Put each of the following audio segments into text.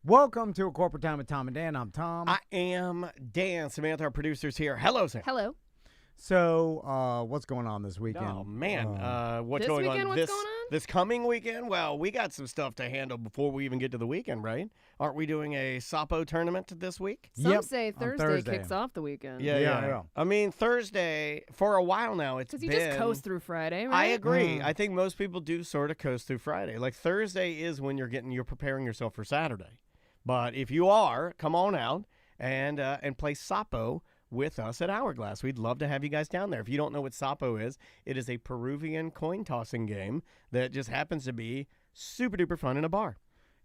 Welcome to A Corporate Time with Tom and Dan. I'm Tom. I am Dan. Samantha, our producer's here. Hello, Sam. Hello. So, what's going on this weekend? Oh, man. What's This going weekend, on? what's going on? This coming weekend? Well, we got some stuff to handle before we even get to the weekend, right? Aren't we doing a Sapo tournament this week? Some Yep, say on Thursday Thursday. kicks off the weekend. Yeah. I mean, Thursday, for a while now, it's Because you been... just coast through Friday, right? I agree. Mm. I think most people do sort of coast through Friday. Like, Thursday is when you're preparing yourself for Saturday. But if you are, come on out and play Sapo with us at Hourglass. We'd love to have you guys down there. If you don't know what Sapo is, it is a Peruvian coin tossing game that just happens to be super duper fun in a bar.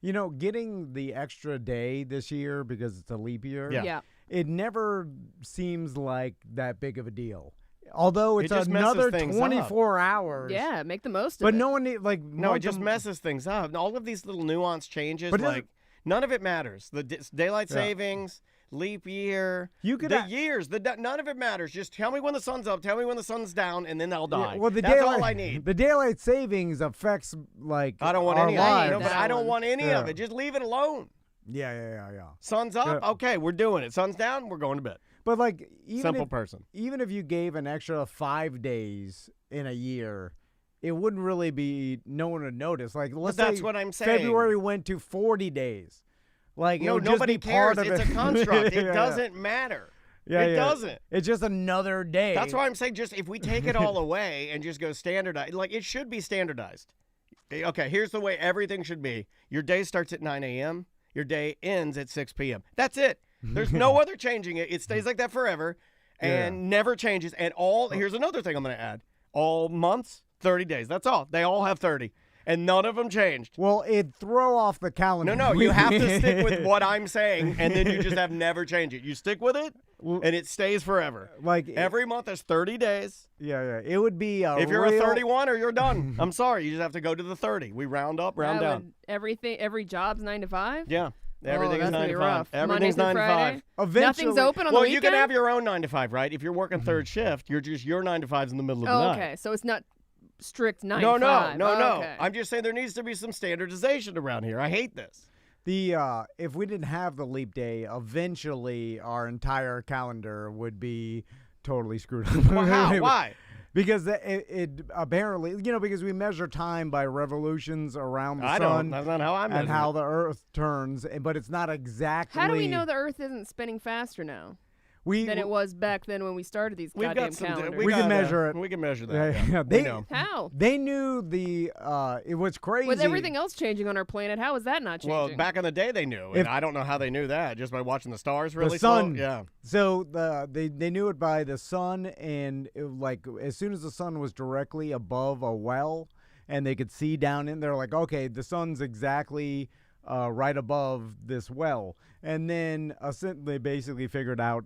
You know, getting the extra day this year because it's a leap year, Yeah. it never seems like that big of a deal. Although it's It just messes another things 24 hours. Yeah, make the most of But it. no one need, like... No, want it just them- messes things up. And all of these little nuance changes, But it like, none of it matters. The daylight Yeah. savings, leap year, You could the a- years, none of it matters. Just tell me when the sun's up, tell me when the sun's down, and then they'll die. Yeah, well, the That's daylight, all I need. The daylight savings affects, like, I don't want our any of it. lives. No, but I don't one. want any Yeah. of it. Just leave it alone. Yeah. Sun's up, Yeah. okay, we're doing it. Sun's down, we're going to bed. But, like, Simple person. even if you gave an extra 5 days in a year, it wouldn't really be, no one would notice. Like, let's that's say what I'm saying. February went to 40 days. Like, it No, would just nobody be part cares. of It's it. a construct. Yeah, It yeah. doesn't matter. Yeah, it yeah. doesn't. It's just another day. That's why I'm saying just if we take it all away and just go standardized, like it should be standardized. Okay, here's the way everything should be. Your day starts at 9 a.m. Your day ends at 6 p.m. That's it. There's no other changing it. It stays like that forever and never changes. And here's another thing I'm going to add. All months, 30 days. That's all. They all have 30. And none of them changed. Well, it'd throw off the calendar. No, you have to stick with what I'm saying, and then you just have never change it. You stick with it, and it stays forever. Like, Every month is 30 days. yeah. It would be a If you're real, a 31 or you're done, I'm sorry. You just have to go to the 30. We round up, round Yeah, down. when every job's 9 to 5? Yeah. Everything is that's gonna 9 be to 5. rough. Everything's Monday 9 through to 5. Friday? Eventually, Nothing's open on Well, the you weekend? can have your own 9 to 5, right? If you're working third shift, your 9 to 5's in the middle of the Oh, night. okay. So it's not strict 9 No, to 5. no. Okay. I'm just saying there needs to be some standardization around here. I hate this. if we didn't have the leap day, eventually our entire calendar would be totally screwed up. Well, how? Why? Because it apparently, because we measure time by revolutions around the I sun don't. That's not how I measure and how it. the Earth turns, but it's not exactly. How do we know the Earth isn't spinning faster now than it was back then when we started these We've goddamn got some. calendars? We can measure it. We can measure that. Yeah, Yeah, they- we know. How? They knew it was crazy. With everything else changing on our planet, how is that not changing? Well, back in the day, they knew, If- and I don't know how they knew that. Just by watching the stars really the sun. slow? Yeah. So they knew it by the sun, and as soon as the sun was directly above a well, and they could see down in there, like, okay, the sun's exactly right above this well, and then they basically figured out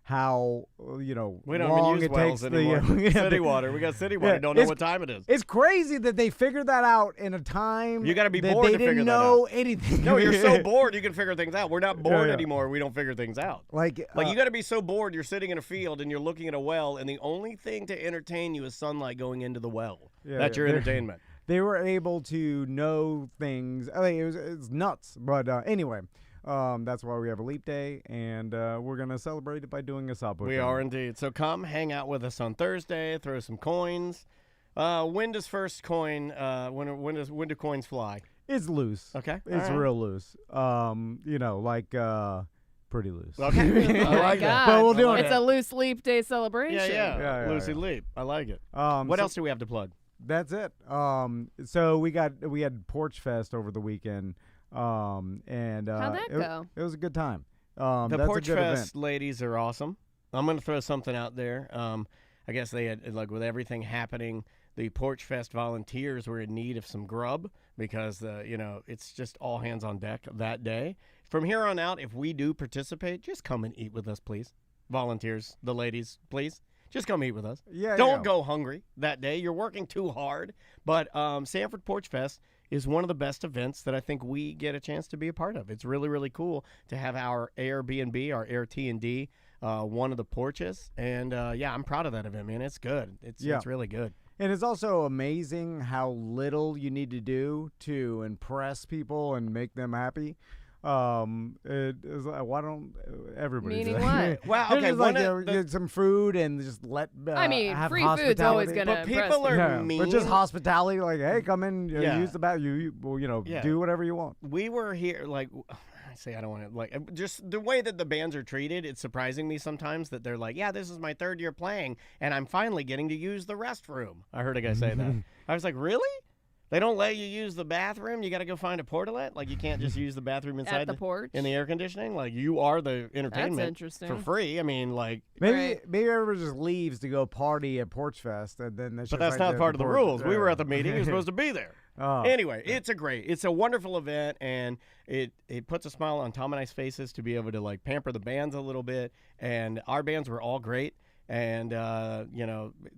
how We don't long even use it wells takes anymore. City water. We got city water. Yeah, Don't know it's- what time it is. It's crazy that they figured that out in a time You gotta be that bored they to figure didn't that know anything. No, you're so bored you can figure things out. We're not bored yeah. anymore. We don't figure things out. Like You got to be so bored. You're sitting in a field and you're looking at a well, and the only thing to entertain you is sunlight going into the well. Yeah, That's yeah. your entertainment. They were able to know things. I mean, it's nuts. But anyway, that's why we have a leap day, and we're gonna celebrate it by doing a Subway. We thing. are indeed. So come hang out with us on Thursday. Throw some coins. When does first coin? When do coins fly? It's loose. Okay, It's all right. real loose. Pretty loose. Okay, Oh I my like that. God. But we'll do It's it. a loose leap day celebration. Yeah. Yeah, Lucy yeah. Leap. I like it. What What else do we have to plug? That's it. So we had Porch Fest over the weekend. How'd that go? It was a good time. The that's Porch a good Fest event. ladies are awesome. I'm going to throw something out there. I guess they had, like, with everything happening, the Porch Fest volunteers were in need of some grub because, it's just all hands on deck that day. From here on out, if we do participate, just come and eat with us, please. Volunteers, the ladies, please. Just come eat with us. Yeah. Don't go hungry that day. You're working too hard. But Sanford Porch Fest is one of the best events that I think we get a chance to be a part of. It's really, really cool to have our Airbnb, our Air T&D, one of the porches. And, I'm proud of that event, man. It's good. It's really good. And it's also amazing how little you need to do to impress people and make them happy. It is like, why don't everybody Meaning do that? what? Well, It's okay, just get some food and just let. I mean, have free food's always hospitality. gonna But impress people are me. mean. But just hospitality, like, hey, come in, use the bathroom, do whatever you want. We were here, like, I say I don't want to, like, just the way that the bands are treated, it's surprising me sometimes that they're like, yeah, this is my 3rd year playing, and I'm finally getting to use the restroom. I heard a guy say that. I was like, really? They don't let you use the bathroom? You got to go find a portalet? Like, you can't just use the bathroom inside At the porch? in the air conditioning? Like, you are the That's entertainment interesting. for free. I mean, like... Maybe everyone just leaves to go party at Porch Fest, and then But that's not part of the rules. We were at the meeting. You're supposed to be there. Oh. Anyway, it's a wonderful event, and it puts a smile on Tom and I's faces to be able to, like, pamper the bands a little bit. And our bands were all great. And,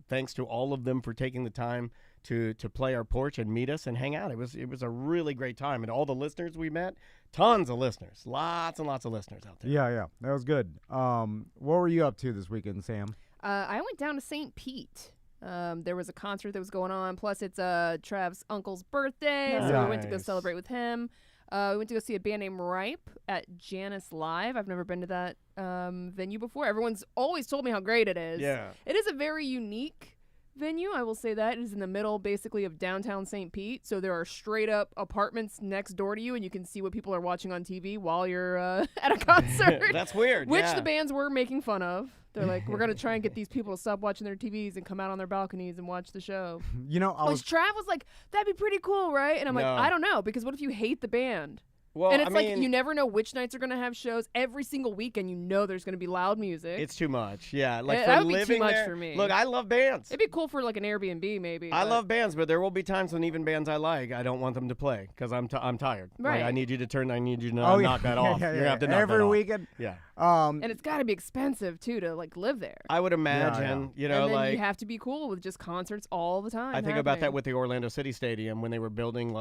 thanks to all of them for taking the time to play our porch and meet us and hang out. It was a really great time. And all the listeners we met, tons of listeners, lots and lots of listeners out there. Yeah, that was good. What were you up to this weekend, Sam? I went down to St. Pete. There was a concert that was going on. Plus, it's Trav's uncle's birthday, so we went to go celebrate with him. We went to go see a band named Ripe at Janice Live. I've never been to that venue before. Everyone's always told me how great it is. Yeah. It is a very unique venue, I will say that. It is in the middle, basically, of downtown St. Pete. So there are straight-up apartments next door to you, and you can see what people are watching on TV while you're at a concert. That's weird. Which the bands were making fun of. They're like, we're going to try and get these people to stop watching their TVs and come out on their balconies and watch the show. Trav was like, that'd be pretty cool, right? And I'm like, I don't know, because what if you hate the band? Well, and it's like you never know which nights are going to have shows. Every single weekend, there's going to be loud music. It's too much. Yeah, like that for would be living too much there, for me. Look, I love bands. It'd be cool for like an Airbnb, maybe. I love bands, but there will be times when even bands I like, I don't want them to play because I'm tired. Right. Like, I need you to knock that off. You have to knock every that off. weekend. Yeah. And it's got to be expensive too to like live there. I would imagine, and then you have to be cool with just concerts all the time. I think about that with the Orlando City Stadium when they were building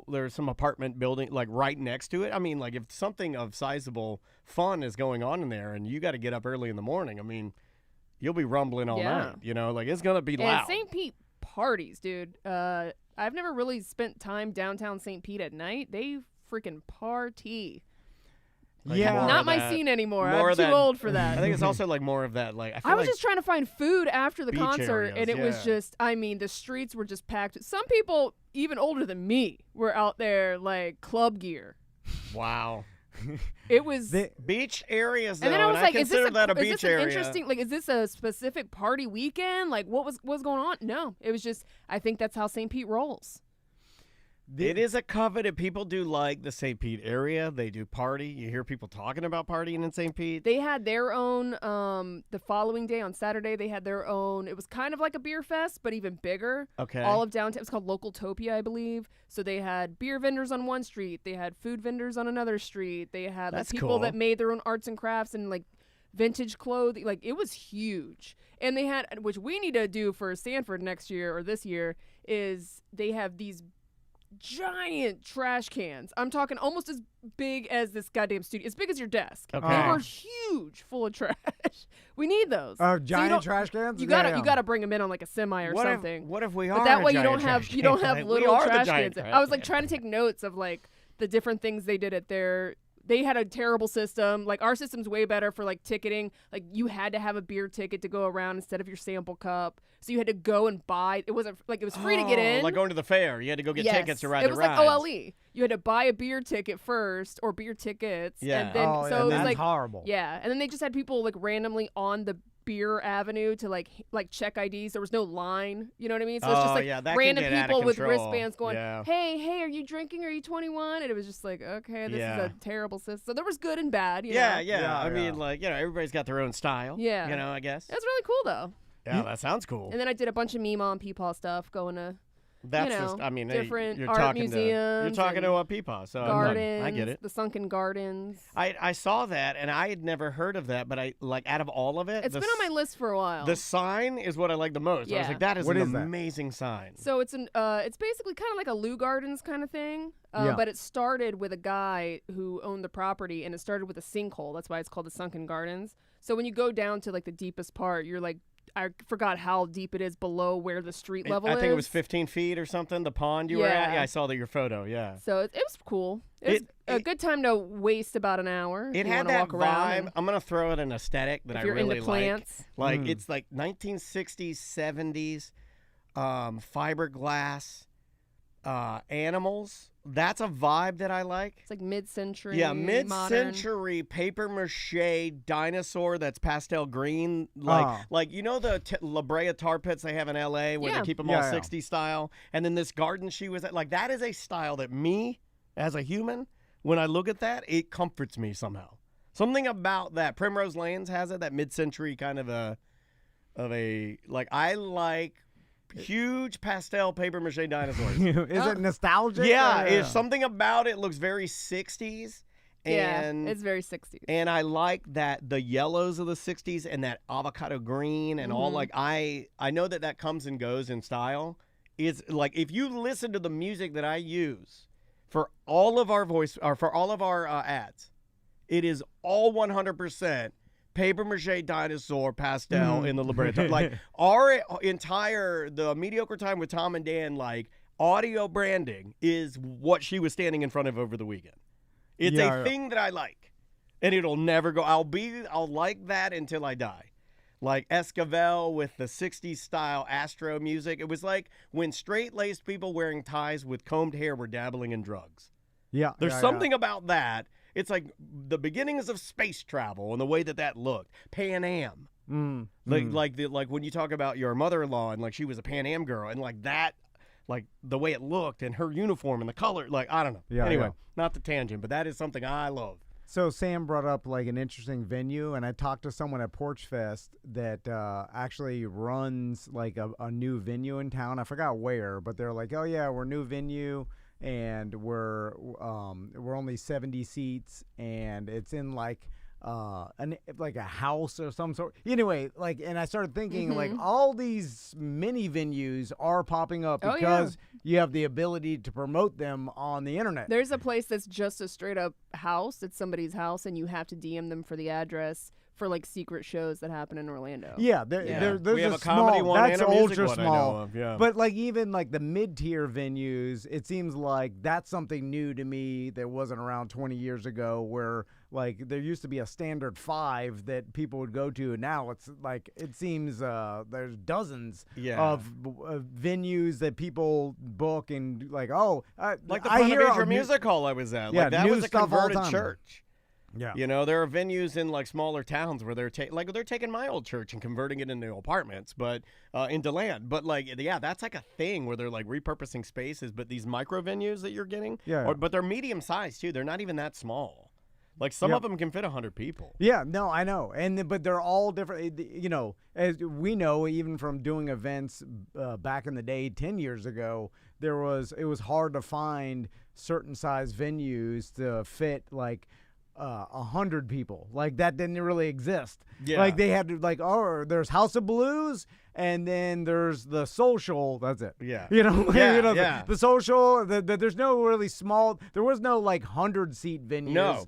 there's some apartment building like right next to it. I mean, like if something of sizable fun is going on in there and you got to get up early in the morning, I mean, you'll be rumbling all night, like it's going to be loud. And St. Pete parties, dude. I've never really spent time downtown St. Pete at night. They freaking party. Like not my scene anymore. I'm too old for that. I think it's also like more of that. Like I was just trying to find food after the concert, areas, and it was just. I mean, the streets were just packed. Some people, even older than me, were out there like club gear. Wow. It was beach areas, though, and then I was like, "Is this that a beach area? Interesting? Like, is this a specific party weekend? Like, what's going on? No, it was just. I think that's how St. Pete rolls. It is a coveted. People do like the St. Pete area. They do party. You hear people talking about partying in St. Pete. They had their own, the following day on Saturday, they had their own, it was kind of like a beer fest, but even bigger. Okay. All of downtown, it's called Localtopia, I believe. So they had beer vendors on one street. They had food vendors on another street. They had like, people that made their own arts and crafts and like vintage clothing. Like, it was huge. And they had, which we need to do for Sanford next year or this year, is they have these giant trash cans. I'm talking almost as big as this goddamn studio. As big as your desk. Okay. They were huge, full of trash. We need those. Giant trash cans? You gotta bring them in on like a semi or something. What if we are? But that way you don't have little trash cans. I was like trying to take notes of like the different things they did at their. They had a terrible system. Like, our system's way better for, like, ticketing. Like, you had to have a beer ticket to go around instead of your sample cup. So you had to go and buy. It wasn't, like, it was free to get in. Like going to the fair. You had to go get tickets to ride the rides. It was like OLE. You had to buy a beer ticket first, or beer tickets. Yeah. And then, so it was that's like horrible. Yeah. And then they just had people, like, randomly on the beer avenue to like check IDs. There was no line, you know what I mean? So it's just like random people with wristbands going, hey, are you drinking? Are you 21? And it was just like, okay, this is a terrible system. So there was good and bad. You know? I mean, like, everybody's got their own style. Yeah. I guess. That's really cool though. Yeah, that sounds cool. And then I did a bunch of Meemaw and Peepaw stuff, going to different you're art talking museums. You're talking to a Peepaw, so gardens, I get it. The Sunken Gardens. I saw that, and I had never heard of that, but I out of all of it, it's been on my list for a while. The sign is what I like the most. Yeah. I was like, that is an amazing sign. So it's it's basically kind of like a Lou Gardens kind of thing, but it started with a guy who owned the property, and it started with a sinkhole. That's why it's called the Sunken Gardens. So when you go down to like the deepest part, you're like I forgot how deep it is below where the street level is. I think it was 15 feet or something, the pond you were at. Yeah, I saw your photo, yeah. So it was cool. It was a good time to waste about an hour. It had that vibe. I'm going to throw it an aesthetic that I really like. If you're into plants. Like, it's like 1960s, 70s, fiberglass, animals. That's a vibe that I like. It's like mid-century. Yeah, mid-century paper mache dinosaur that's pastel green. Like you know the La Brea tar pits they have in LA where they keep them all 60s style? And then this garden she was at, like that is a style that me, as a human, when I look at that, it comforts me somehow. Something about that. Primrose Lanes has it, that mid-century kind of a like I like huge pastel paper mache dinosaurs. Is it nostalgic? Yeah, it's something about it looks very 60s. And it's very 60s. And I like that the yellows of the 60s and that avocado green and all. Like I know that comes and goes in style. It's like if you listen to the music that I use for all of our ads, it is all 100% paper mache dinosaur pastel in the La Brea. Like our entire the Mediocre Time with Tom and Dan like audio branding is what she was standing in front of over the weekend. It's a thing that I like, and it'll never go. I'll like that until I die. Like Esquivel with the 60s style Astro music. It was like when straight-laced people wearing ties with combed hair were dabbling in drugs. Yeah. There's something about that. It's like the beginnings of space travel and the way that looked. Pan Am. Like when you talk about your mother-in-law and like she was a Pan Am girl and like that, like the way it looked and her uniform and the color, like I don't know. Yeah, anyway, not the tangent, but that is something I love. So Sam brought up like an interesting venue, and I talked to someone at Porch Fest that actually runs like a new venue in town. I forgot where, but they're like, oh yeah, we're a new venue. And we're only 70 seats, and it's in like a house or some sort. Anyway, like, and I started thinking like all these mini venues are popping up because you have the ability to promote them on the internet. There's a place that's just a straight up house. It's somebody's house, and you have to DM them for the address for like secret shows that happen in Orlando. Yeah, there's we have a comedy small, one that's and a music ultra one small. I know of, yeah. But like even like the mid-tier venues, it seems like that's something new to me that wasn't around 20 years ago, where like there used to be a standard 5 that people would go to, and now it's like it seems there's dozens of venues that people book, and like like the Ponte Vedra Music Hall I was at. Like that was a converted church. Yeah, you know, there are venues in like smaller towns where they're taking my old church and converting it into apartments, but into land. But like, that's like a thing where they're like repurposing spaces. But these micro venues that you're getting, but they're medium sized too. They're not even that small. Like some of them can fit 100 people. Yeah, no, I know, but they're all different. You know, as we know, even from doing events back in the day, 10 years ago, it was hard to find certain size venues to fit like 100 people. Like that didn't really exist. Yeah. Like they had to like, there's House of Blues, and then there's the Social. That's it. Yeah. You know. The Social. There's no really small. There was no like 100-seat venues. No.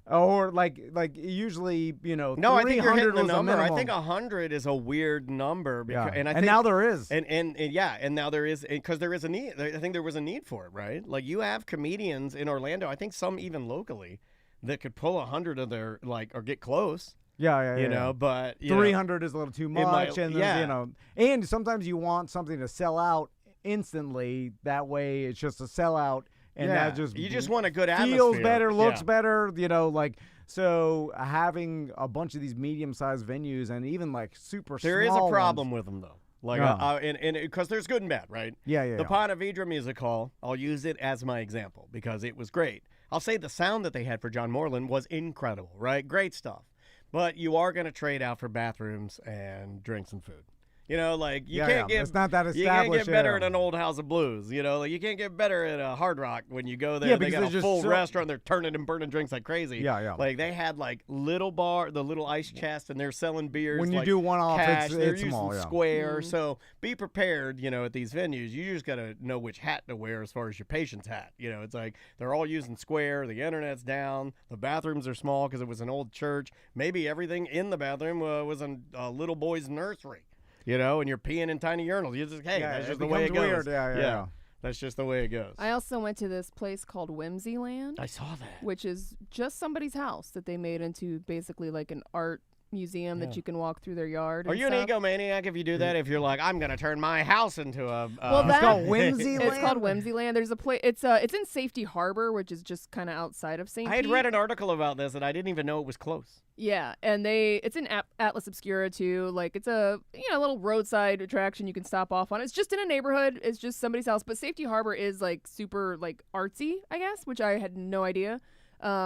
Or like usually, you know. No, I think you're hitting the number. I minimum. think 100 is a weird number. Because, and now there is. And now there is, because there is a need. I think there was a need for it, right? Like you have comedians in Orlando. I think some even locally that could pull 100 of their or get close. Yeah. You know, but 300 is a little too much, and you know, and sometimes you want something to sell out instantly. That way, it's just a sellout, and that you just want a good atmosphere. Feels better, looks better. You know, like so having a bunch of these medium-sized venues and even like super small. There is a problem ones. with them though. Like, and because there's good and bad, right? Yeah. The Ponte Vedra Music Hall, I'll use it as my example because it was great. I'll say the sound that they had for John Moreland was incredible, right? Great stuff. But you are going to trade out for bathrooms and drinks and food. You know, like you can't get. It's not that established. You can't get better at an old House of Blues. You know, like you can't get better at a Hard Rock when you go there. Yeah, they got a full restaurant. They're turning and burning drinks like crazy. Yeah. Like they had like little bar, the little ice chest, and they're selling beers. When you do one off, they're it's using small. Square. So be prepared. You know, at these venues, you just got to know which hat to wear as far as your patient's hat. You know, it's like they're all using Square. The internet's down. The bathrooms are small because it was an old church. Maybe everything in the bathroom was a little boy's nursery. you know, and you're peeing in tiny urinals. You're just, hey, that's just the way it goes. Weird. Yeah. That's just the way it goes. I also went to this place called Whimsyland. I saw that. Which is just somebody's house that they made into basically like an art museum that you can walk through their yard. Are you an egomaniac if you do that? If you're like, I'm gonna turn my house into a it's called Whimsyland. It's called Whimsyland. There's a place. It's in Safety Harbor, which is just kind of outside of St. I had read an article about this and I didn't even know it was close. Yeah, and it's in Atlas Obscura too. Like it's a little roadside attraction you can stop off on. It's just in a neighborhood. It's just somebody's house. But Safety Harbor is like super like artsy, I guess, which I had no idea.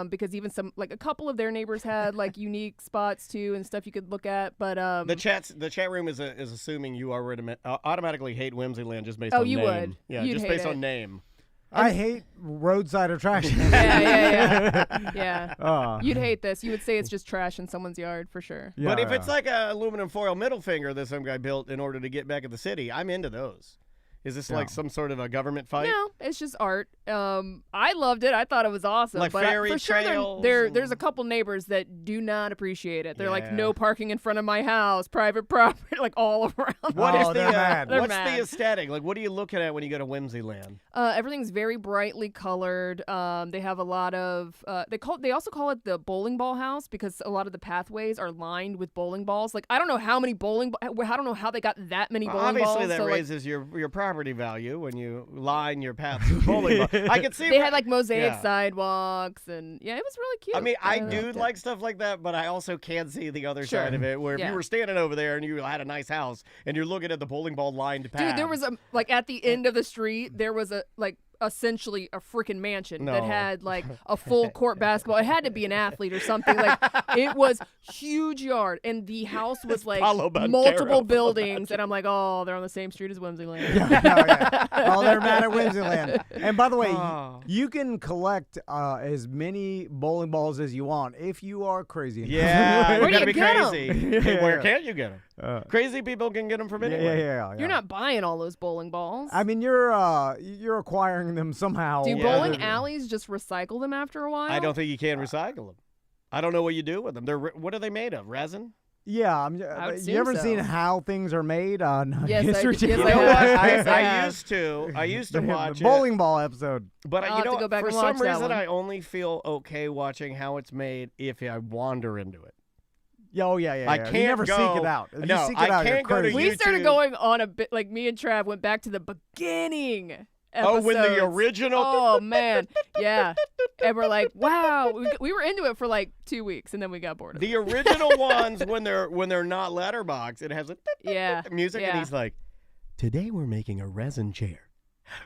Because even a couple of their neighbors had like unique spots too and stuff you could look at. But the chat room is assuming you automatically hate Whimsyland just based on name. You would. Yeah, You'd just hate based it. on name. I hate roadside attractions. Yeah. You'd hate this. You would say it's just trash in someone's yard for sure. Yeah, but if it's like a aluminum foil middle finger that some guy built in order to get back at the city, I'm into those. Is this like some sort of a government fight? No, it's just art. I loved it. I thought it was awesome. Like but fairy for sure trails. There's a couple neighbors that do not appreciate it. They're like, no parking in front of my house, private property, like all around. They're mad. What's the aesthetic? Like, what are you looking at when you go to Whimsyland? Everything's very brightly colored. They have a lot of they also call it the bowling ball house because a lot of the pathways are lined with bowling balls. Like I don't know how many I don't know how they got that many bowling balls. Obviously, that raises your property value when you line your paths with bowling balls. I could see they had like mosaic sidewalks and it was really cute. I mean, I do like stuff like that, but I also can see the other side of it where if you were standing over there and you had a nice house and you're looking at the bowling ball lined path. Dude, there was at the end of the street, there was essentially a freaking mansion that had like a full court basketball. It had to be an athlete or something. Like it was huge yard, and the house was like multiple buildings. And I'm like, oh, they're on the same street as Whimsyland. Oh, they're mad at Whimsyland. And by the way, you can collect as many bowling balls as you want if you are crazy enough. Yeah, where you do gotta you be get crazy. Where can't you get them? Crazy people can get them from anywhere. Yeah. You're not buying all those bowling balls. I mean, you're acquiring them somehow. Do bowling alleys just recycle them after a while? I don't think you can recycle them. I don't know what you do with them. What are they made of? Resin? Yeah, you ever seen how things are made on History Channel? You know what? I used to watch the bowling ball episode. But I'll have to go back for and watch some that reason, one. I only feel okay watching how it's made if I wander into it. Oh, yeah. I can't you never go, seek it out. If no, you seek it out, can't go to We YouTube. started going on a bit, like me and Trav went back to the beginning episodes. Oh, when the original? Oh, man. Yeah. And we're like, wow. We were into it for like 2 weeks, and then we got bored of it. The original ones, when they're not letterbox, it has a music, and he's like, today we're making a resin chair.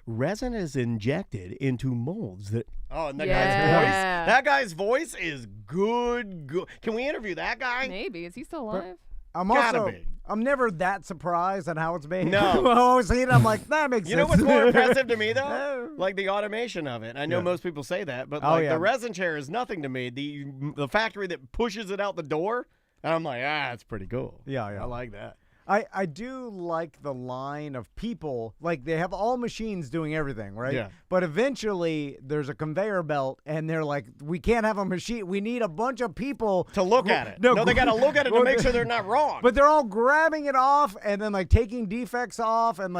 Resin is injected into molds that. Oh, and that guy's voice is good. Can we interview that guy? Maybe. Is he still alive? I'm never that surprised at how it's made. No. I always see it, I'm like, that makes sense. You know what's more impressive to me, though? Like the automation of it. I know most people say that, but the resin chair is nothing to me. The factory that pushes it out the door, and I'm like, it's pretty cool. Yeah. I like that. I do like the line of people, like they have all machines doing everything, right? Yeah. But eventually there's a conveyor belt and they're like, we can't have a machine. We need a bunch of people to look at it. No, they got to look at it to make sure they're not wrong. But they're all grabbing it off and then like taking defects off and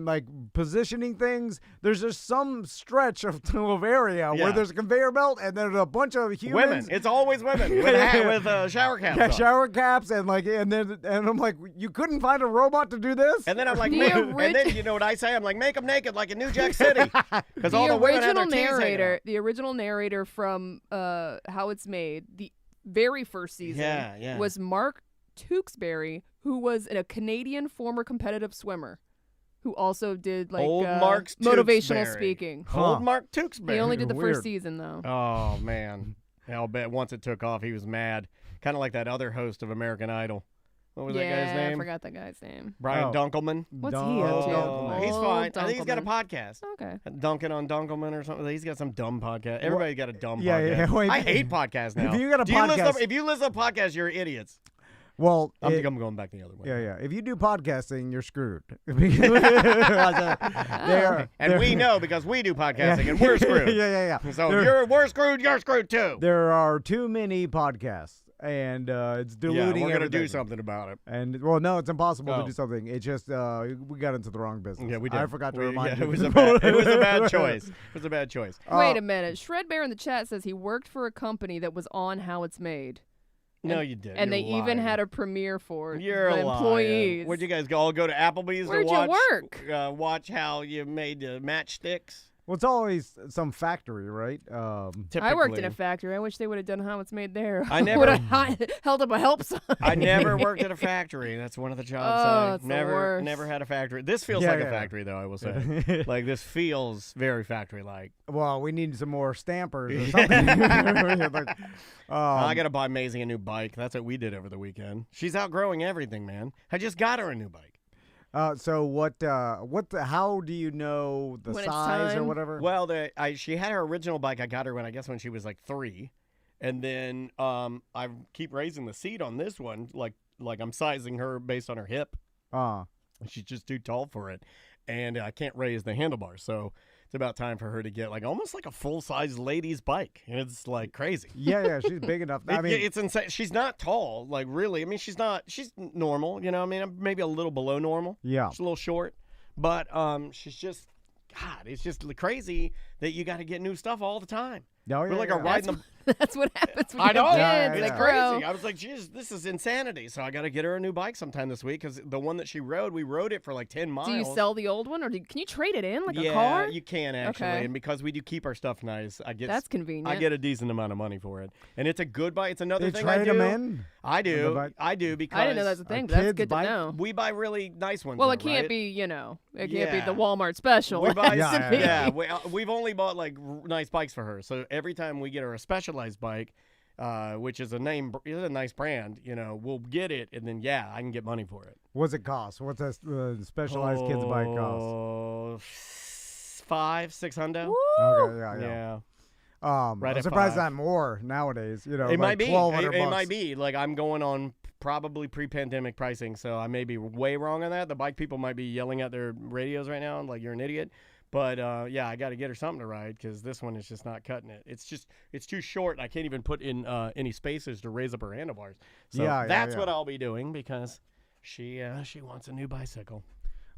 like positioning things. There's just some stretch of area where there's a conveyor belt and there's a bunch of humans. Women. It's always women with shower caps. Yeah, shower caps and I'm like, you couldn't find a robot to do this? And then I'm like, and then you know what I say? I'm like, make them naked like in New Jack City. Because all the women have their the original narrator from How It's Made, the very first season, was Mark Tewksbury, who was a Canadian former competitive swimmer, who also did like motivational speaking. Old Mark Tewksbury. He only did the first season though. Oh man, I'll bet once it took off, he was mad. Kind of like that other host of American Idol. What was that guy's name? I forgot that guy's name. Brian Dunkelman. What's he up to? He's fine. I think he's got a podcast. Okay. Duncan on Dunkelman or something. He's got some dumb podcast. Everybody's got a dumb podcast. Yeah. Wait, I hate podcasts now. If you got a podcast, if you listen to podcasts, you're idiots. Well, I think I'm going back the other way. Yeah. If you do podcasting, you're screwed. And we know because we do podcasting and we're screwed. Yeah. So we're screwed, you're screwed too. There are too many podcasts, and it's diluting we're going to do everything. something about it. And, well, no, it's impossible to do something. It's just we got into the wrong business. Yeah, we did. I forgot to remind you. It was a bad choice. It was a bad choice. Wait a minute. Shred Bear in the chat says he worked for a company that was on How It's Made. No, you didn't. And they even had a premiere for You're the employees. Where'd you guys all go to Applebee's Where'd to watch? you work? Watch how you made matchsticks. Well, it's always some factory, right? I worked in a factory. I wish they would have done How It's Made there. I never would have held up a help sign. I never worked at a factory. That's one of the jobs it's I the worst. never had a factory. This feels like a factory, though. I will say, like this feels very factory-like. Well, we need some more stampers or something. I gotta buy Maisie a new bike. That's what we did over the weekend. She's outgrowing everything, man. I just got her a new bike. So how do you know the When it's size or time? whatever? Well, she had her original bike. I got her when she was like 3, and then I keep raising the seat on this one, like I'm sizing her based on her hip. She's just too tall for it, and I can't raise the handlebars. So it's about time for her to get almost like a full-size lady's bike. It's like crazy. Yeah, she's big enough. I mean, it's insane. She's not tall, really. I mean, she's normal. You know, I mean, maybe a little below normal. Yeah, she's a little short, but she's just, God, it's just crazy that you got to get new stuff all the time. We're like a ride in the. That's what happens when I you know. have kids. It's They grow. crazy. I was like, geez, this is insanity. So I got to get her a new bike sometime this week because the one that she rode, we rode it for like 10 miles. Do you sell the old one, or can you trade it in like a car? Yeah, you can actually. Okay. And because we do keep our stuff nice, that's convenient. I get a decent amount of money for it, and it's a good bike. It's another thing I trade do. them in? I do because I didn't know that's a thing, but that's good to know. We buy really nice ones. Well, though, it can't right? be, it can't be the Walmart special. We buy, Yeah. We've only bought nice bikes for her. So every time we get her a Specialized bike, which is a nice brand, we'll get it, and then I can get money for it. What's it cost? What's a Specialized kids bike cost? $500-$600. Okay, yeah. I'm Right at surprised 5. not more nowadays. It might be. $1,200 It might be. I'm going on probably pre-pandemic pricing, so I may be way wrong on that. The bike people might be yelling at their radios right now, like you're an idiot. But I got to get her something to ride because this one is just not cutting it. It's too short. I can't even put in any spaces to raise up her handlebars. So that's what I'll be doing because she wants a new bicycle.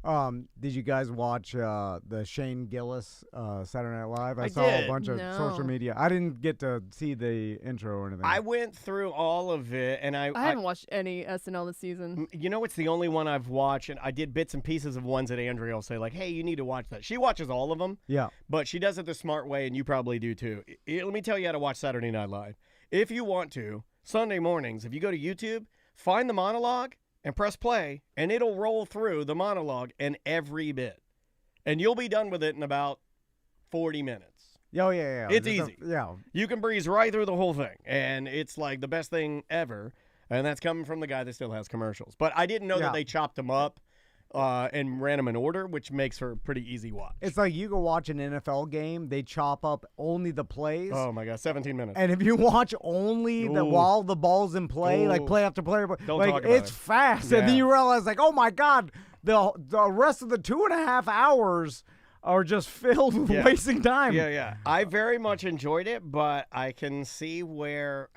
Did you guys watch the Shane Gillis Saturday Night Live? I saw did. a bunch of social media. I didn't get to see the intro or anything. I went through all of it, and I haven't watched any SNL this season. It's the only one I've watched, and I did bits and pieces of ones that Andrea will say, like, hey, you need to watch that. She watches all of them. Yeah. But she does it the smart way, and you probably do too. Let me tell you how to watch Saturday Night Live. If you want to, Sunday mornings, if you go to YouTube, find the monologue, and press play, and it'll roll through the monologue and every bit. And you'll be done with it in about 40 minutes. Oh, yeah. It's easy. Yeah. You can breeze right through the whole thing, and it's like the best thing ever, and that's coming from the guy that still has commercials. But I didn't know that they chopped them up and ran them in order, which makes for a pretty easy watch. It's like you go watch an NFL game, they chop up only the plays. Oh, my God, 17 minutes. And if you watch only while the ball's in play, like play after play, Don't talk about it's it. fast. And then you realize, like, oh, my God, the rest of the 2.5 hours are just filled with wasting time. Yeah. I very much enjoyed it, but I can see where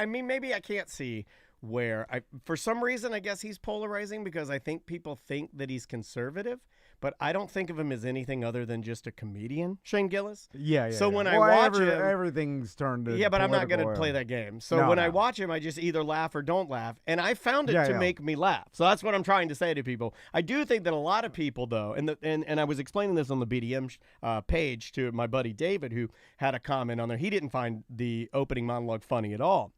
maybe I can't see where for some reason, I guess he's polarizing because I think people think that he's conservative, but I don't think of him as anything other than just a comedian, Shane Gillis. Yeah. So when I watch him, everything's turned to but I'm not going to play that game. So when I watch him, I just either laugh or don't laugh, and I found it to make me laugh. So that's what I'm trying to say to people. I do think that a lot of people, though, and I was explaining this on the BDM page to my buddy David, who had a comment on there. He didn't find the opening monologue funny at all.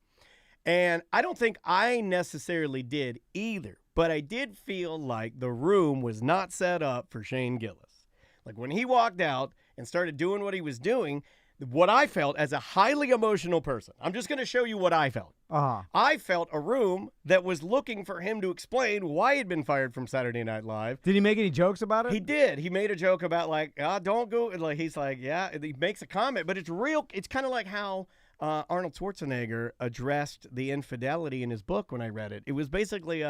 And I don't think I necessarily did either, but I did feel like the room was not set up for Shane Gillis. Like when he walked out and started doing what he was doing, what I felt as a highly emotional person, I'm just going to show you what I felt. I felt a room that was looking for him to explain why he'd been fired from Saturday Night Live. Did he make any jokes about it? He did. He made a joke about don't go. Like he's like, yeah. He makes a comment, but it's real. It's kind of like how Arnold Schwarzenegger addressed the infidelity in his book when I read it. It was basically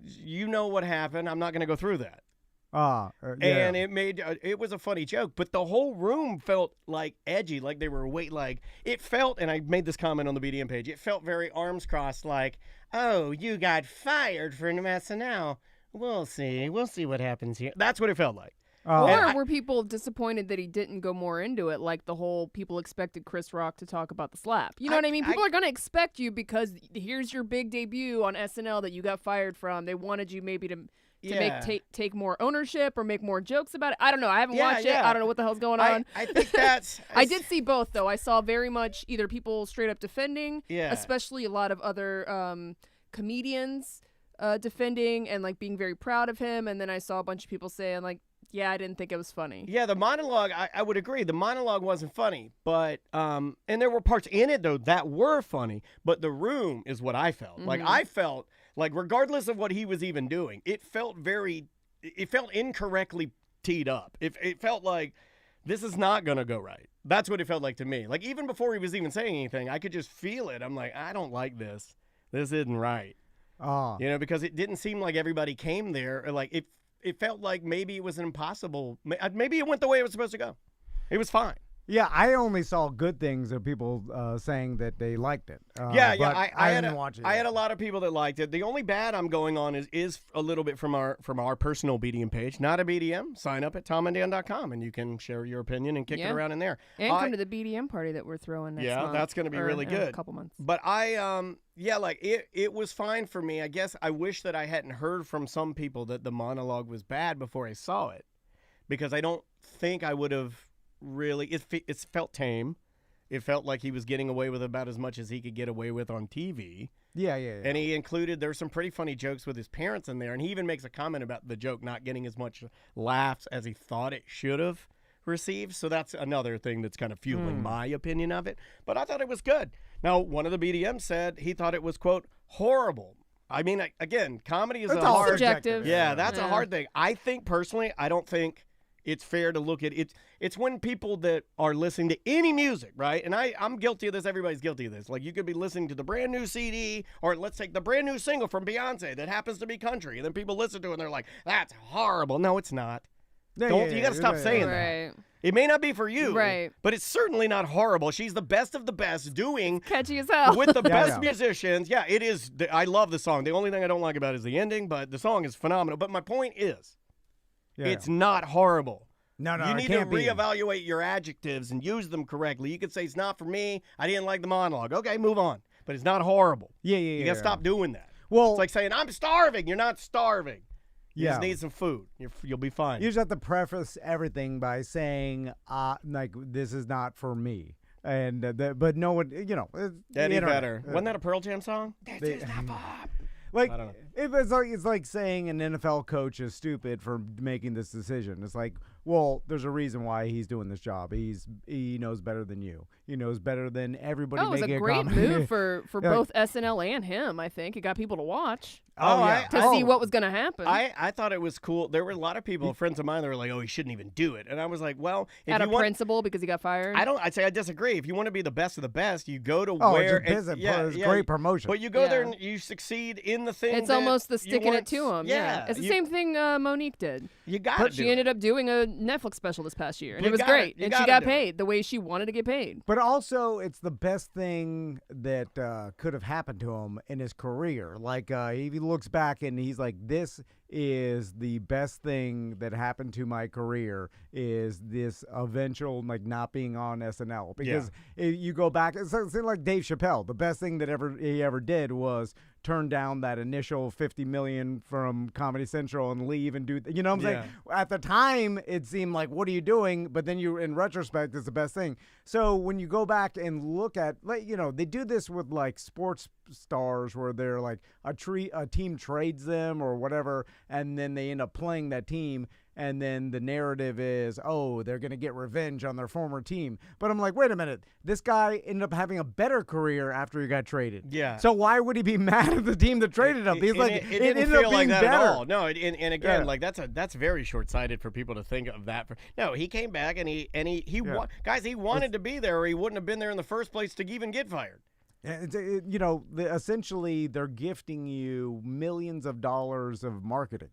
you know what happened. I'm not going to go through that. Yeah. And it was a funny joke, but the whole room felt like edgy, like they were it felt, and I made this comment on the BDM page, it felt very arms crossed, like, oh, you got fired from SNL. We'll see what happens here. That's what it felt like. Or were people disappointed that he didn't go more into it, like the whole people expected Chris Rock to talk about the slap? You know what I mean? People are going to expect you because here's your big debut on SNL that you got fired from. They wanted you maybe to take more ownership or make more jokes about it. I don't know. I haven't watched it. I don't know what the hell's going on. I think that's... I did see both, though. I saw very much either people straight up defending, especially a lot of other comedians defending and like being very proud of him. And then I saw a bunch of people saying like, yeah, I didn't think it was funny. Yeah, the monologue, I would agree. The monologue wasn't funny, but, and there were parts in it, though, that were funny, but the room is what I felt. Like, I felt, like, regardless of what he was even doing, it felt incorrectly teed up. It felt like, this is not going to go right. That's what it felt like to me. Like, even before he was even saying anything, I could just feel it. I'm like, I don't like this. This isn't right. You know, because it didn't seem like everybody came there, or like, it felt like maybe it was an impossible. Maybe it went the way it was supposed to go. It was fine. Yeah, I only saw good things of people saying that they liked it. I didn't watch it. I had a lot of people that liked it. The only bad I'm going on is a little bit from our personal BDM page. Not a BDM. Sign up at tomandan.com and you can share your opinion and kick it around in there. And come to the BDM party that we're throwing next month. Yeah, that's going to be really good. In a couple months. But it was fine for me. I guess I wish that I hadn't heard from some people that the monologue was bad before I saw it, because I don't think I would have really. It felt tame. It felt like he was getting away with about as much as he could get away with on TV. Yeah. And he included, there's some pretty funny jokes with his parents in there, and he even makes a comment about the joke not getting as much laughs as he thought it should have received. So that's another thing that's kind of fueling my opinion of it. But I thought it was good. Now, one of the BDMs said he thought it was, quote, horrible. I mean, again, comedy is all subjective. Yeah, that's a hard thing. I think, personally, I don't think it's fair to look at it. It's when people that are listening to any music, right? And I'm guilty of this. Everybody's guilty of this. Like, you could be listening to the brand new CD, or let's take the brand new single from Beyonce that happens to be country, and then people listen to it and they're like, that's horrible. No, it's not. You got to stop saying that. It may not be for you, but it's certainly not horrible. She's the best of the best, doing catchy as hell with the best musicians. Yeah, it is. I love the song. The only thing I don't like about it is the ending, but the song is phenomenal. But my point is, it's not horrible. No, you need to reevaluate your adjectives and use them correctly. You could say, it's not for me. I didn't like the monologue. Okay, move on. But it's not horrible. You got to stop doing that. Well, it's like saying, I'm starving. You're not starving. You just need some food. You'll be fine. You just have to preface everything by saying, like, this is not for me. And but no one, Eddie Vedder. Wasn't that a Pearl Jam song? This is not for. Like, it's like saying an NFL coach is stupid for making this decision. It's like, well, there's a reason why he's doing this job. He knows better than you. He knows better than everybody. It was a great move for both SNL and him. I think it got people to watch. To see what was going to happen. I thought it was cool. There were a lot of people, friends of mine, that were like, "Oh, he shouldn't even do it," and I was like, "Well, if at a principal because he got fired." I'd say I disagree. If you want to be the best of the best, you go to where it's great promotion. But you go there and you succeed in the thing. It's almost the sticking it to him. Yeah, it's the same thing Monique did. You got it. She ended up doing a Netflix special this past year, and it was great. And she got paid the way she wanted to get paid. But also, it's the best thing that could have happened to him in his career. Like, he looks back and he's like, this is the best thing that happened to my career, is this eventual, like, not being on SNL. Because if you go back, it's like Dave Chappelle. The best thing that he ever did was turn down that initial $50 million from Comedy Central and leave and do, you know what I'm saying? At the time, it seemed like, what are you doing? But then in retrospect, it's the best thing. So when you go back and look at, like, they do this with, like, sports stars where they're like a team trades them or whatever, and then they end up playing that team. and then the narrative is, oh, they're going to get revenge on their former team. But I'm like, wait a minute. This guy ended up having a better career after he got traded. Yeah. So why would he be mad at the team that traded him? He's like, it didn't ended feel up like being that better. at all. No, and again, like that's very short-sighted for people to think of that. No, he came back and he guys, he wanted to be there, or he wouldn't have been there in the first place to even get fired. Essentially, they're gifting you millions of dollars of marketing,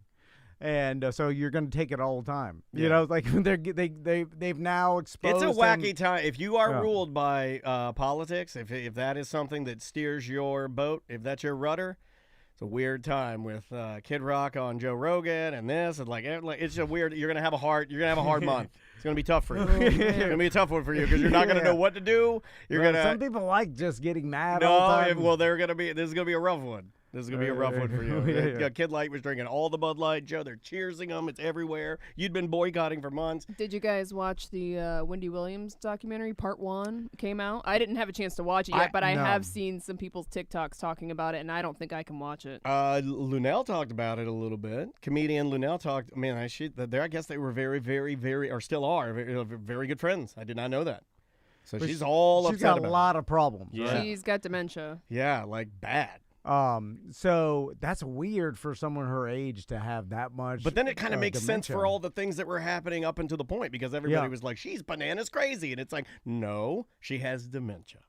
and so you're going to take it all the time. You know, like they've now exposed. It's a wacky time. If you are ruled by politics, if that is something that steers your boat, if that's your rudder, it's a weird time with Kid Rock on Joe Rogan and this, and like it's a weird. You're gonna have a hard month. It's gonna be tough for you. It's gonna be a tough one for you because you're not gonna know what to do. Some people like just getting mad. No, all the time. well, this is gonna be a rough one. This is going to be a rough one for you. Kid Light was drinking all the Bud Light. Joe, they're cheersing him. It's everywhere. You'd been boycotting for months. Did you guys watch the Wendy Williams documentary? Part 1 came out. I didn't have a chance to watch it yet, but I have seen some people's TikToks talking about it, and I don't think I can watch it. Lunel talked about it a little bit. Comedian Lunel talked. Man, I guess they were very, very, very, or still are, very, very good friends. I did not know that. So she's all upset about it. She's got a lot of problems. Yeah. Right? She's got dementia. Yeah, like bad. So that's weird for someone her age to have that much. But then it kind of makes dementia. sense for all the things that were happening up until the point, because everybody was like, she's bananas crazy. And it's like, no, she has dementia.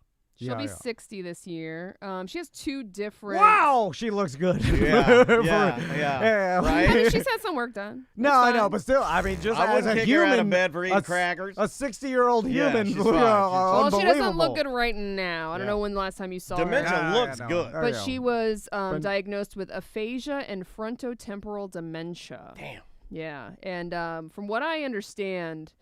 She'll be 60 this year. She has 2 different. Wow, she looks good. Yeah. Right? I mean, she's had some work done. No, I know, but still, I mean, just I as wouldn't a kick human, her out of bed for eating crackers. A 60-year-old human. she's fine. Well, she doesn't look good right now. I don't know when the last time you saw dementia her. looks good. But she was diagnosed with aphasia and frontotemporal dementia. Damn. Yeah, and from what I understand,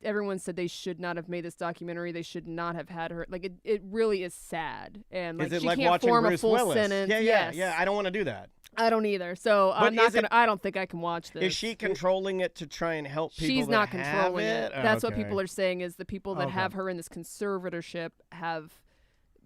everyone said they should not have made this documentary. They should not have had her. Like, it really is sad. And like, is it she like can't watching form Bruce a full Willis? sentence. Yeah. I don't want to do that. I don't either. So I'm not gonna. I don't think I can watch this. Is she controlling it to try and help people? She's not controlling it. That's what Okay. people are saying. Is the people that have her in this conservatorship have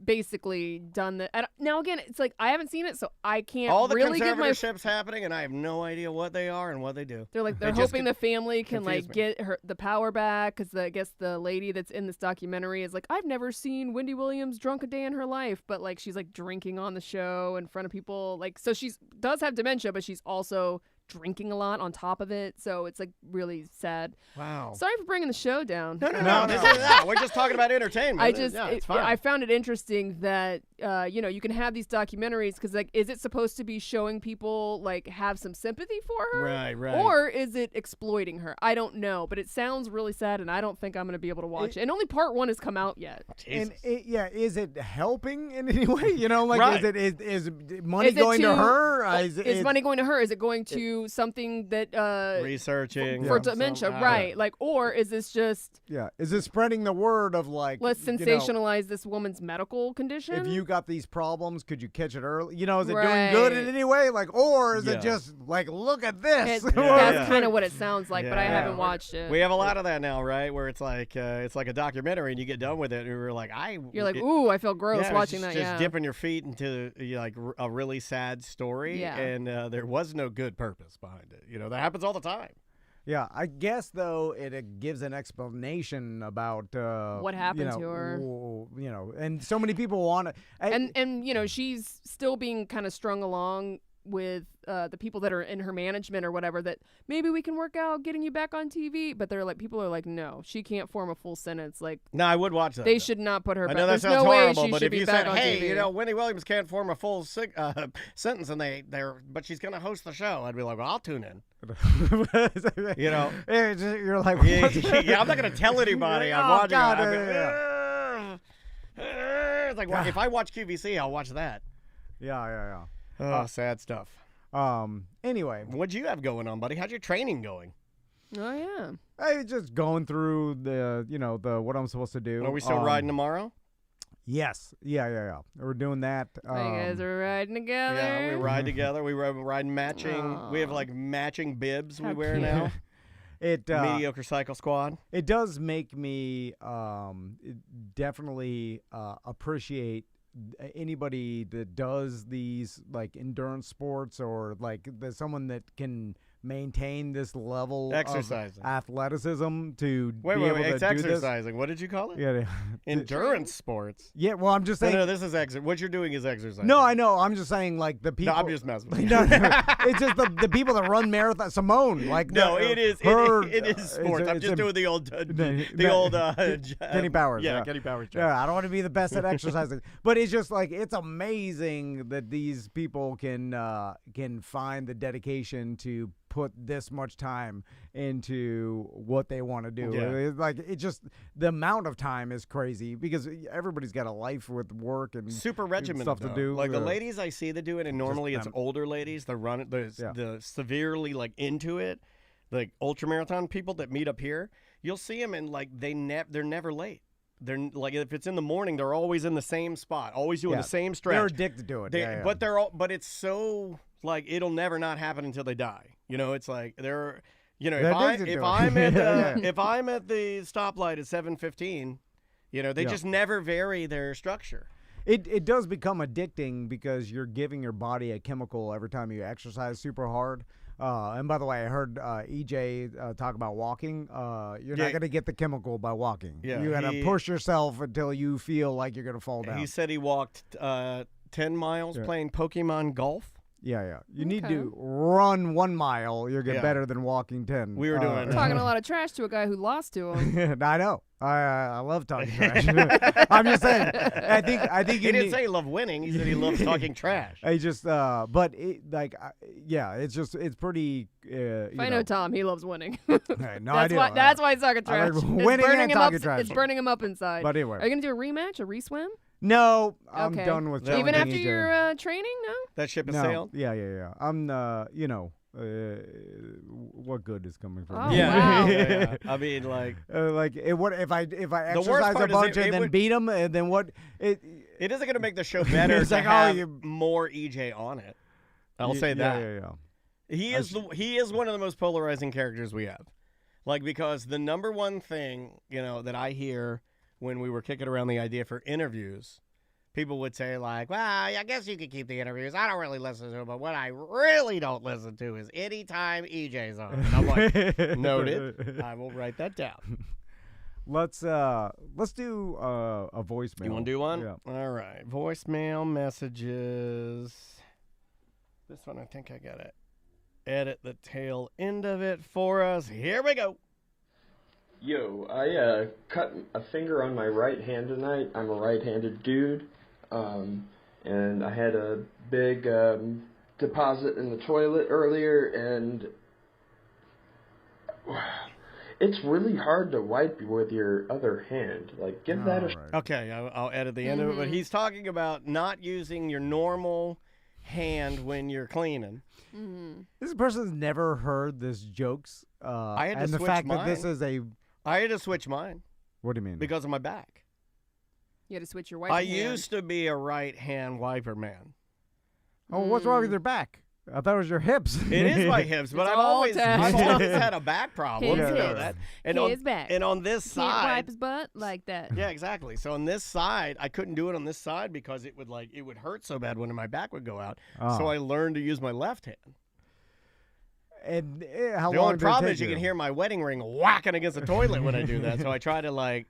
basically done that. Now again, it's like I haven't seen it, so I can't all the really give my. conservatorships happening, and I have no idea what they are and what they do. They're hoping the family can confuse me. get the power back, because I guess the lady that's in this documentary is like, I've never seen Wendy Williams drunk a day in her life, but like she's like drinking on the show in front of people, like, so she does have dementia, but she's also drinking a lot on top of it, so it's like really sad. Wow. Sorry for bringing the show down. No. This is not. We're just talking about entertainment. It's fine. I found it interesting that you can have these documentaries, because like, is it supposed to be showing people like have some sympathy for her, right, or is it exploiting her? I don't know, but it sounds really sad, and I don't think I'm gonna be able to watch it. And only part 1 has come out yet. And is it helping in any way? Like, right. is money going to her? Is money going to her? Is it going to something that researching for dementia, right? Like, or is this just is it spreading the word of like, let's sensationalize this woman's medical condition? If you got these problems, could you catch it early? Is it doing good in any way? Like, or is it just like, look at this? That's kind of what it sounds like, but I haven't watched it. We have a lot of that now, right? Where it's like a documentary, and you get done with it, and you're like, you're like, ooh, I feel gross watching that. Just dipping your feet into like a really sad story, and there was no good purpose behind it. That happens all the time. Yeah, I guess though it gives an explanation about what happened to her. And so many people want to. And she's still being kind of strung along with the people that are in her management or whatever, that maybe we can work out getting you back on TV, but people are like, no, she can't form a full sentence. Like, no, I would watch that. They should not put her back. I know that There's sounds no horrible, way she but should if you be back said, on hey, TV. Wendy Williams can't form a full sentence, and but she's gonna host the show, I'd be like, well, I'll tune in. You're like, yeah, I'm not gonna tell anybody I'm watching. It's like, if I watch QVC, I'll watch that. Yeah. Oh, sad stuff. Anyway, what'd you have going on, buddy? How's your training going? Oh yeah. I just going through the what I'm supposed to do. Are we still riding tomorrow? Yes. Yeah. We're doing that. You guys are riding together. Yeah, we ride together. We ride matching. Aww. We have like matching bibs we wear cute. now. It Mediocre Cycle Squad. It does make me definitely appreciate anybody that does these like endurance sports, or like someone that can maintain this level Exercising. of athleticism to Wait, be able it's to do this. exercising. What did you call it? Yeah, Endurance sports. yeah. Well, I'm just saying. No, this is what you're doing is exercising. No, I know. I'm just saying, like the people. No, I'm just messing with you. No, it's just the people that run marathon. Simone, like No, it is sports. I'm just doing the old Kenny Powers. Yeah, Kenny Powers. Yeah, I don't want to be the best at exercising, but it's just like it's amazing that these people can find the dedication to put this much time into what they want to do. Yeah. It just the amount of time is crazy because everybody's got a life with work and super regimented stuff to do. Like the ladies I see that do it, and normally it's older ladies. They run it. The severely like into it, like ultra marathon people that meet up here. You'll see them and like they're never late. They're like if it's in the morning, they're always in the same spot, always doing the same stretch. They're addicted to it. But it's so like it'll never not happen until they die. You know, it's like they're if I'm at the stoplight at 7:15, they just never vary their structure. It does become addicting because you're giving your body a chemical every time you exercise super hard. And by the way, I heard EJ talk about walking. You're not going to get the chemical by walking. Yeah, you got to push yourself until you feel like you're going to fall down. He said he walked 10 miles playing Pokemon Golf. Yeah. You need to run 1 mile. You'll get better than walking 10. We were doing talking a lot of trash to a guy who lost to him. I know. I love talking trash. I'm just saying. I think he didn't say he loved winning. He said he loves talking trash. I just but it's pretty. If I know Tom, he loves winning. That's why he's talking trash. Winning and talking trash. It's burning him up inside. But anyway, are you gonna do a rematch, a reswim? No, I'm done with challenging even after EJ. your training. No, that ship has sailed. Yeah. I'm what good is coming from Oh, me? wow. Yeah. I mean, like what if I exercise a bunch and then beat him, and then what? It isn't going to make the show better. It's like more EJ on it. I'll say that. Yeah. He is one of the most polarizing characters we have. Like because the number one thing that I hear when we were kicking around the idea for interviews. People would say, like, well, I guess you could keep the interviews. I don't really listen to them, but what I really don't listen to is anytime EJ's on. And I'm like, noted. I will write that down. Let's do a voicemail. You want to do one? Yeah. All right. Voicemail messages. This one, I think I got to edit the tail end of it for us. Here we go. Yo, I cut a finger on my right hand tonight. I'm a right-handed dude. And I had a big deposit in the toilet earlier, and it's really hard to wipe with your other hand. Like, give that a... Right. Okay, I'll edit the end of it, but he's talking about not using your normal hand when you're cleaning. Mm-hmm. This person's never heard this jokes. I had to and the switch fact mine. that this is a... I had to switch mine. What do you mean? Because of my back. You had to switch your wiper I hand. used to be a right-hand wiper man. Oh, what's wrong with your back? I thought it was your hips. It is my hips, but I've always had a back problem. His You know hips. that. His back. And on this Can't side, wipe his butt like that. yeah, exactly. So on this side, I couldn't do it on this side because it would hurt so bad when my back would go out. Oh. So I learned to use my left hand. And how The long only did it problem take is you can hear my wedding ring whacking against the toilet when I do that. So I try to Wait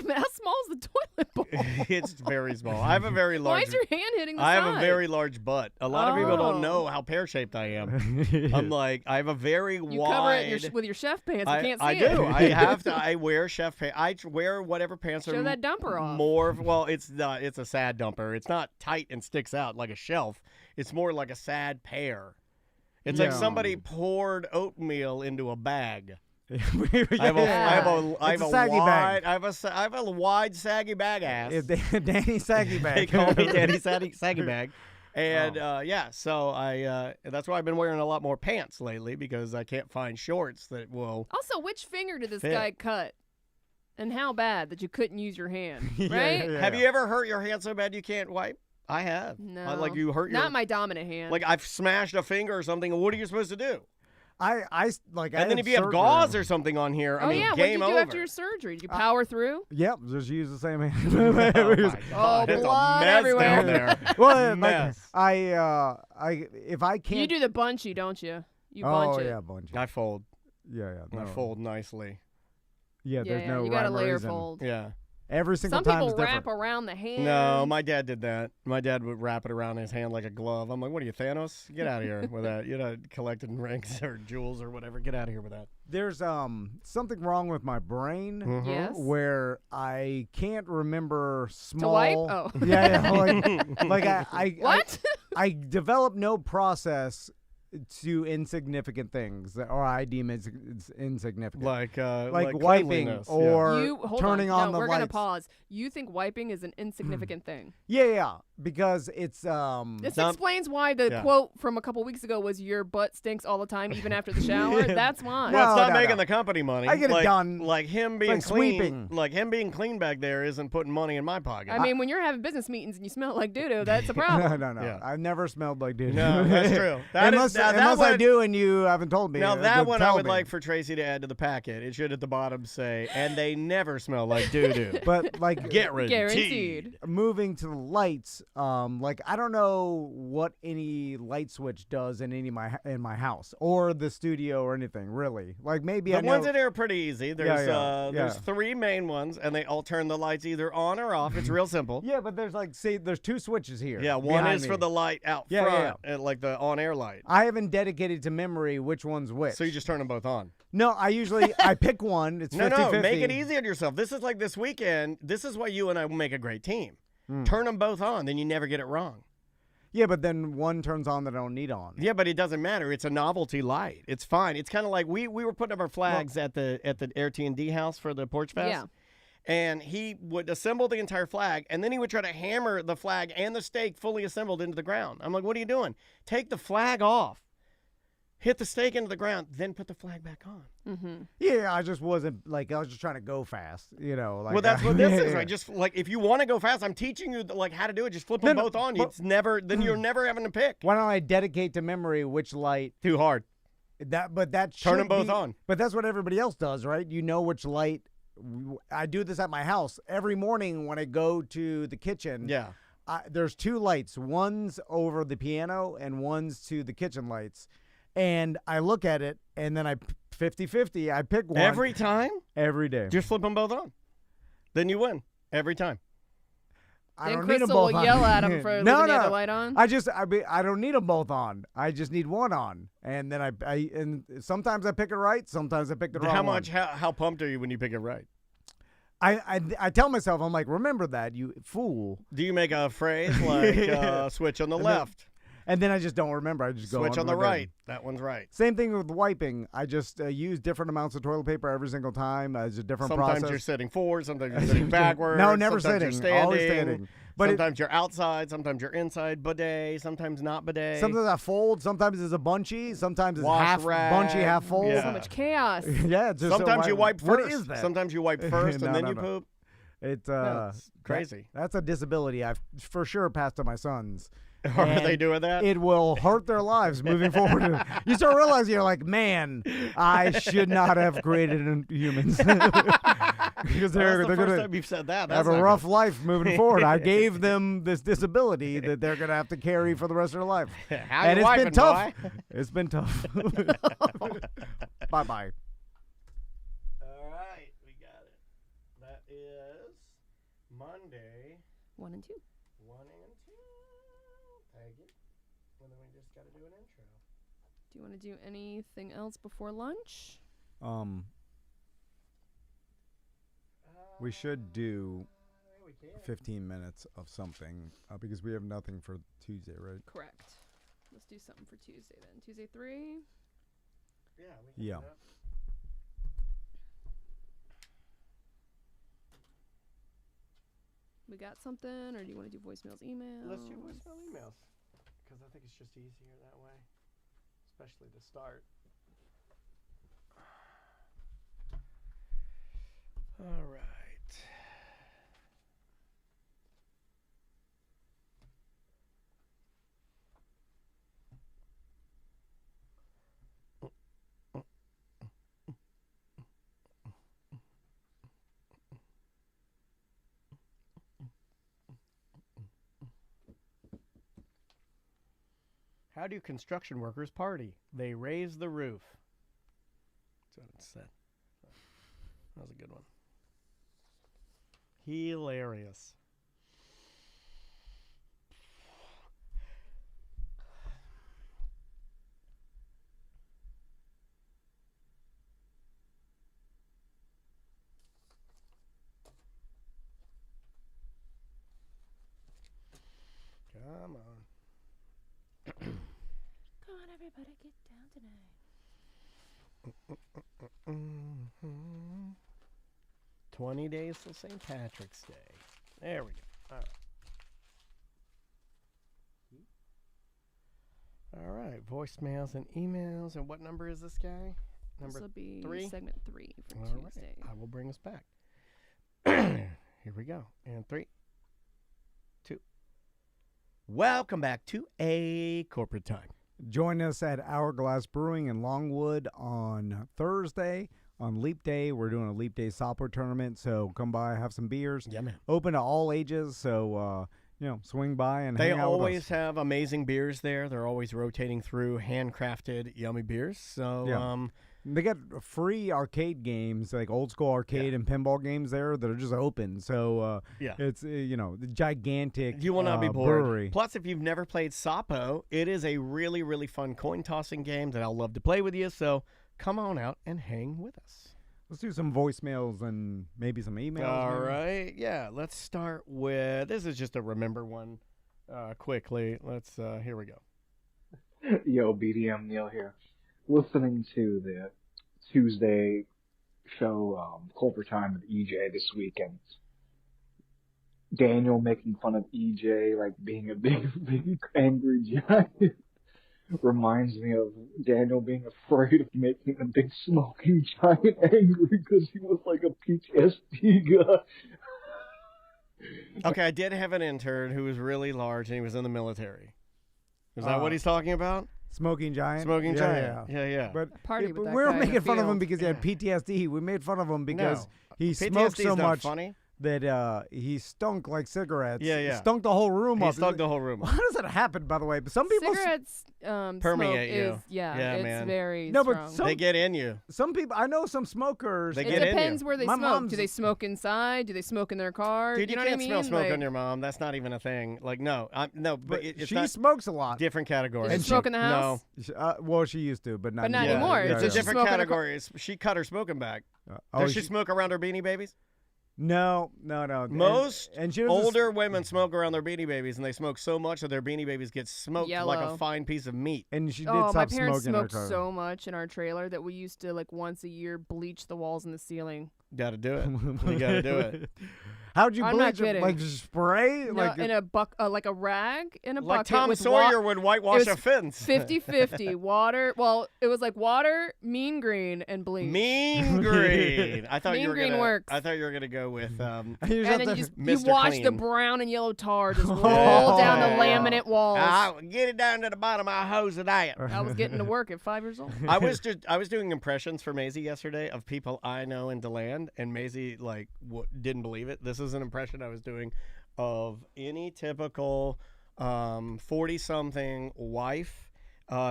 a minute, how small is the toilet bowl? It's very small. I have a very large. Why is your hand hitting the I side? have a very large butt. A lot of people don't Oh. know how pear-shaped I am. I'm like, I have a very You wide. cover it with your chef pants. You can't see I it. do. I have to. I wear chef pants. I wear whatever pants Show are that dumper off. more. Well, it's not. It's a sad dumper. It's not tight and sticks out like a shelf. It's more like a sad pear. It's like somebody poured oatmeal into a bag. I have a wide saggy bag ass. Danny Saggy Bag. They call me Danny Saggy Bag. And so that's why I've been wearing a lot more pants lately because I can't find shorts that will. Also, which finger did this fit. guy cut? And how bad that you couldn't use your hand, right? Have you ever hurt your hand so bad you can't wipe? I have. No. Like you hurt your. Not my dominant hand. Like I've smashed a finger or something. And what are you supposed to do? And then if you have gauze or something on here, I mean, yeah, game what did you do over. after your surgery? Did you power through? Yep, just use the same hand. Oh my God, it's blood a mess everywhere. down there. Well, mess. if I can't, You do the bunchy, don't you? You bunch it. yeah, bunch it. I fold. Yeah. I fold nicely. Yeah, there's no you got to rhyme or layer reason. fold. Yeah. Every single Some time people is different. wrap around the hand. No, my dad did that. My dad would wrap it around his hand like a glove. I'm like, what are you, Thanos? Get out of here with that. You're not collecting rings or jewels or whatever. Get out of here with that. There's something wrong with my brain Yes. where I can't remember small. To wipe? Oh. Yeah. Like I What? I develop no process to insignificant things, or I deem it insignificant. Like wiping cleanliness, or Hold turning on the we're lights. gonna pause. You think wiping is an insignificant thing? Yeah, because it's This explains why the quote from a couple weeks ago was "Your butt stinks all the time, even after the shower." That's why. Well, it's not No. making the company money. I get it done. Like him being like clean. sweeping. Like him being clean back there isn't putting money in my pocket. I mean, when you're having business meetings and you smell like doo-doo, that's a problem. No. Yeah. I've never smelled like dude. No, that's true. Unless I do and you haven't told me. Now that one I would me. like for Tracy to add to the packet. It should at the bottom say, "And they never smell like doo-doo." But like Guaranteed. moving to the lights, like I don't know what any light switch does in my house or the studio or anything really. Like maybe The I know. ones in here are pretty easy. There's Yeah. there's 3 main ones, and they all turn the lights either on or off. It's real simple. Yeah, but there's there's 2 switches here. Yeah, one behind is me. for the light out front, and like the on-air light. I haven't dedicated to memory which one's which. So you just turn them both on. No, I pick one. It's 50-50. No, make it easy on yourself. This is like this weekend. This is why you and I will make a great team. Turn them both on, then you never get it wrong. Yeah, but then one turns on that I don't need on. Yeah, but it doesn't matter. It's a novelty light. It's fine. It's kind of like we were putting up our flags at the AirT&D house for the Porch Fest. Yeah. And he would assemble the entire flag, and then he would try to hammer the flag and the stake fully assembled into the ground. I'm like, what are you doing? Take the flag off. Hit the stake into the ground, then put the flag back on. Mm-hmm. Yeah, I just wasn't I was just trying to go fast, Like, Well, that's what this is, right? Just like if you want to go fast, I'm teaching you how to do it. Just flip them both on. It's never. Then you're never having to pick. Why don't I dedicate to memory which light? Too hard. But that Turn them should both be- on. But that's what everybody else does, right? You know which light. I do this at my house every morning when I go to the kitchen. Yeah. There's 2 lights. One's over the piano and one's to the kitchen lights. And I look at it, and then I 50-50. I pick one. Every time? Every day. Just flip them both on. Then you win. Every time. I Then don't need them Crystal both will on. yell at him for leaving the other light on. I don't need them both on. I just need one on. And then and sometimes I pick it right. Sometimes I pick the wrong one. How pumped are you when you pick it right? I tell myself, I'm like, remember that, you fool. Do you make a phrase like switch on the left? And then I just don't remember. I just go Switch on the with my right. bed. That one's right. Same thing with wiping. I just use different amounts of toilet paper every single time. It's a different Sometimes process. you're sitting forward. Sometimes you're sitting backwards. No, never sometimes sitting. You're Always standing. But sometimes you're outside. Sometimes you're inside. Bidet. Sometimes not bidet. sometimes I fold. Sometimes it's a bunchy. Sometimes it's Wash half rag. bunchy, half fold. Yeah. So much chaos. Yeah. It's just Sometimes you wipe first. What is that? Sometimes you wipe first No, and then no, you no. poop. It's That's crazy. That's a disability I've for sure passed to my sons. Are And they doing that? It will hurt their lives moving forward. You start realizing you're like, man, I should not have created humans because Well, they're that's the going first to time you've said that. That's have a not rough good. life moving forward. I gave them this disability that they're going to have to carry for the rest of their life. How And you it's wiping, been tough. boy? It's been tough. Bye-bye. All right, we got it. That is Monday, 1 and 2. 1 and 2. Thank you. And then we just got to do an intro. Do you want to do anything else before lunch? We should do We can. 15 minutes of something because we have nothing for Tuesday, right? Correct. Let's do something for Tuesday then. Tuesday 3. Yeah. We can Yeah. do that. We got something, or do you want to do voicemails, emails? Let's do voicemail emails because I think it's just easier that way, especially to start. All right. How How do construction workers party? They raise the roof. That's what it said. That was a good one. Hilarious. Come on. Come on, everybody, get down tonight. 20 days till St. Patrick's Day. There we go. All right. Voicemails and emails. And what number is this guy? This will be 3? segment 3 for All Tuesday. right. I will bring us back. Here we go. And 3, 2. Welcome back to A Corporate Time. Join us at Hourglass Brewing in Longwood on Thursday. On Leap Day, we're doing a Leap Day software tournament, so come by, have some beers. Yeah, man. Open to all ages, so swing by and hang out with us. They always have amazing beers there. They're always rotating through handcrafted, yummy beers. So, they got free arcade games, like old school arcade and pinball games there that are just open. So, it's, the gigantic you will not be bored. brewery. Plus, if you've never played Sapo, it is a really, really fun coin tossing game that I'll love to play with you. So, come on out and hang with us. Let's do some voicemails and maybe some emails. All right. Yeah, let's start with, this is just a remember one quickly. Let's, here we go. Yo, BDM Neil here. Listening to the Tuesday show, Corporate Time with EJ this weekend. Daniel making fun of EJ, like being a big angry giant. Reminds me of Daniel being afraid of making a big smoking giant angry because he was like a PTSD guy. Okay, I did have an intern who was really large and he was in the military. Is that what he's talking about? Smoking Giant? Smoking Giant. Yeah. But Party with that we were guy in making the fun of him field. because he had PTSD. We made fun of him because he PTSD smoked so is not much funny. that he stunk like cigarettes. Yeah. He stunk the whole room He up. stunk the whole room up. How does that happen, by the way? But some people Cigarettes permeate smoke you. is, yeah, it's man. very No, but strong. some- They get in you. Some people, I know some smokers. They It get in depends you. where they My smoke. mom's- Do they smoke inside? Do they smoke in their car? Dude, you know can't what I smell mean? smoke Like, on your mom. That's not even a thing. Like, no. but It's she not smokes a lot. different category. Does she smoke in the house? No. Well, she used to, but not But not anymore. anymore. It's Yeah, a yeah. different Smoke in a category. She cut her smoking bag. Oh, Does she smoke around her Beanie Babies? No. Most and she doesn't older women smoke around their Beanie Babies, and they smoke so much that their Beanie Babies get smoked like a Yellow. fine piece of meat. And she did Oh, my stop parents smoking in her smoked car. so much in our trailer that we used to like once a year bleach the walls and the ceiling. Got to do it. You got to do it. How'd you I'm not bleach it? kidding. Like spray? No, like in a like a rag in a Like bucket Tom with Sawyer would whitewash it a was fence. 50-50 water. Well, it was like water, mean green, and bleach. Mean green. I thought Mean you were green gonna. works. I thought you were gonna go with. you just And have then to- you Mr. watch the Clean. brown and yellow tar just roll Oh, down the yeah. laminate walls. Get it down to the bottom. I'll hose it out. I was getting to work at 5 years old. I was doing impressions for Maisie yesterday of people I know in DeLand, and Maisie didn't believe it. This is an impression I was doing of any typical 40-something wife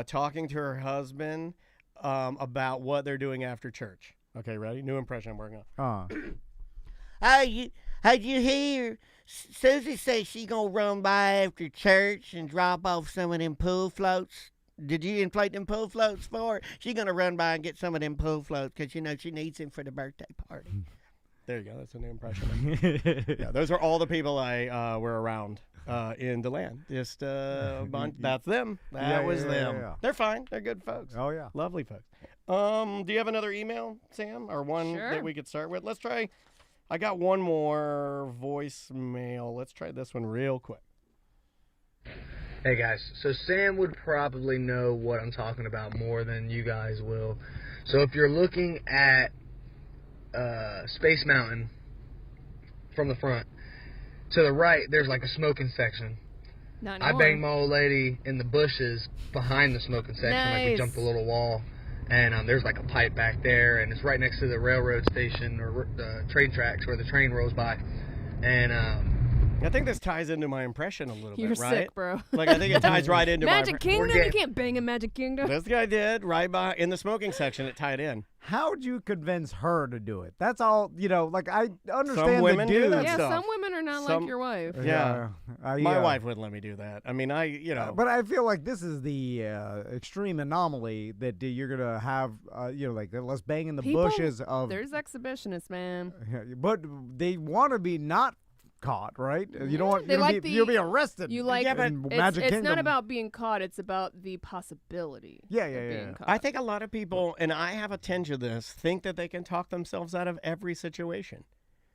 talking to her husband about what they're doing after church. Okay, ready? New impression I'm working on. Hey, you hear? Susie says she gonna run by after church and drop off some of them pool floats. Did you inflate them pool floats for her? She gonna run by and get some of them pool floats because she needs them for the birthday party. There you go. That's a new impression. Yeah, those are all the people I were around in DeLand. Just that's them. That was them. Yeah. They're fine. They're good folks. Oh, yeah. Lovely folks. Do you have another email, Sam, or one Sure. that we could start with? Let's try. I got one more voicemail. Let's try this one real quick. Hey guys, so Sam would probably know what I'm talking about more than you guys will. So if you're looking at Space Mountain from the front, to the right there's like a smoking section. Not I anymore. banged my old lady in the bushes behind the smoking section. Like we Nice. jumped a little wall, and there's like a pipe back there, and it's right next to the railroad station or the train tracks where the train rolls by. And I think this ties into my impression a little You're bit, right? sick, bro. Like, I think it ties right into Magic my... Kingdom? You can't bang in Magic Kingdom. This guy did, right by, in the smoking section, it tied in. How'd you convince her to do it? That's all, like, I understand Some women the do dude. that Yeah, stuff. some women are not Some- like your wife. Yeah. My My wife wouldn't let me do that. I mean, But I feel like this is the extreme anomaly that you're going to have, like, let's bang in the People- bushes of... There's exhibitionists, man. But they want to be not caught, right? You don't want they you like you'll be arrested. You like, Yeah, but in it's Magic Kingdom. not about being caught. It's about the possibility. Yeah. of being caught. I think a lot of people, and I have a tinge of this, think that they can talk themselves out of every situation.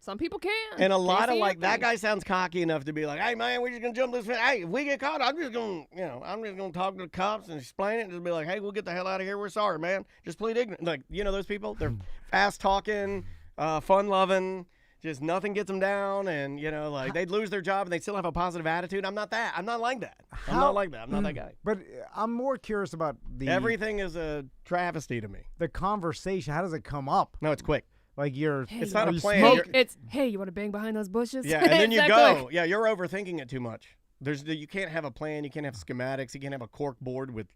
Some people can. And a lot of, Casey like, that Anthony. guy sounds cocky enough to be like, hey, man, we're just going to jump this fence. Hey, if we get caught, I'm just going to talk to the cops and explain it and just be like, hey, we'll get the hell out of here. We're sorry, man. Just plead ignorant. Like, those people? They're fast-talking, fun-loving. Just nothing gets them down, and, like, they'd lose their job and they'd still have a positive attitude. I'm not that. I'm not like that. I'm not like that. I'm not that guy. But I'm more curious about Everything is a travesty to me. the conversation. How does it come up? No, it's quick. Like you're... Hey, It's not a you plan. smoke- You're- It's, hey, you want to bang behind those bushes? Yeah, and then you Exactly. go. Yeah, you're overthinking it too much. You can't have a plan. You can't have schematics. You can't have a cork board with,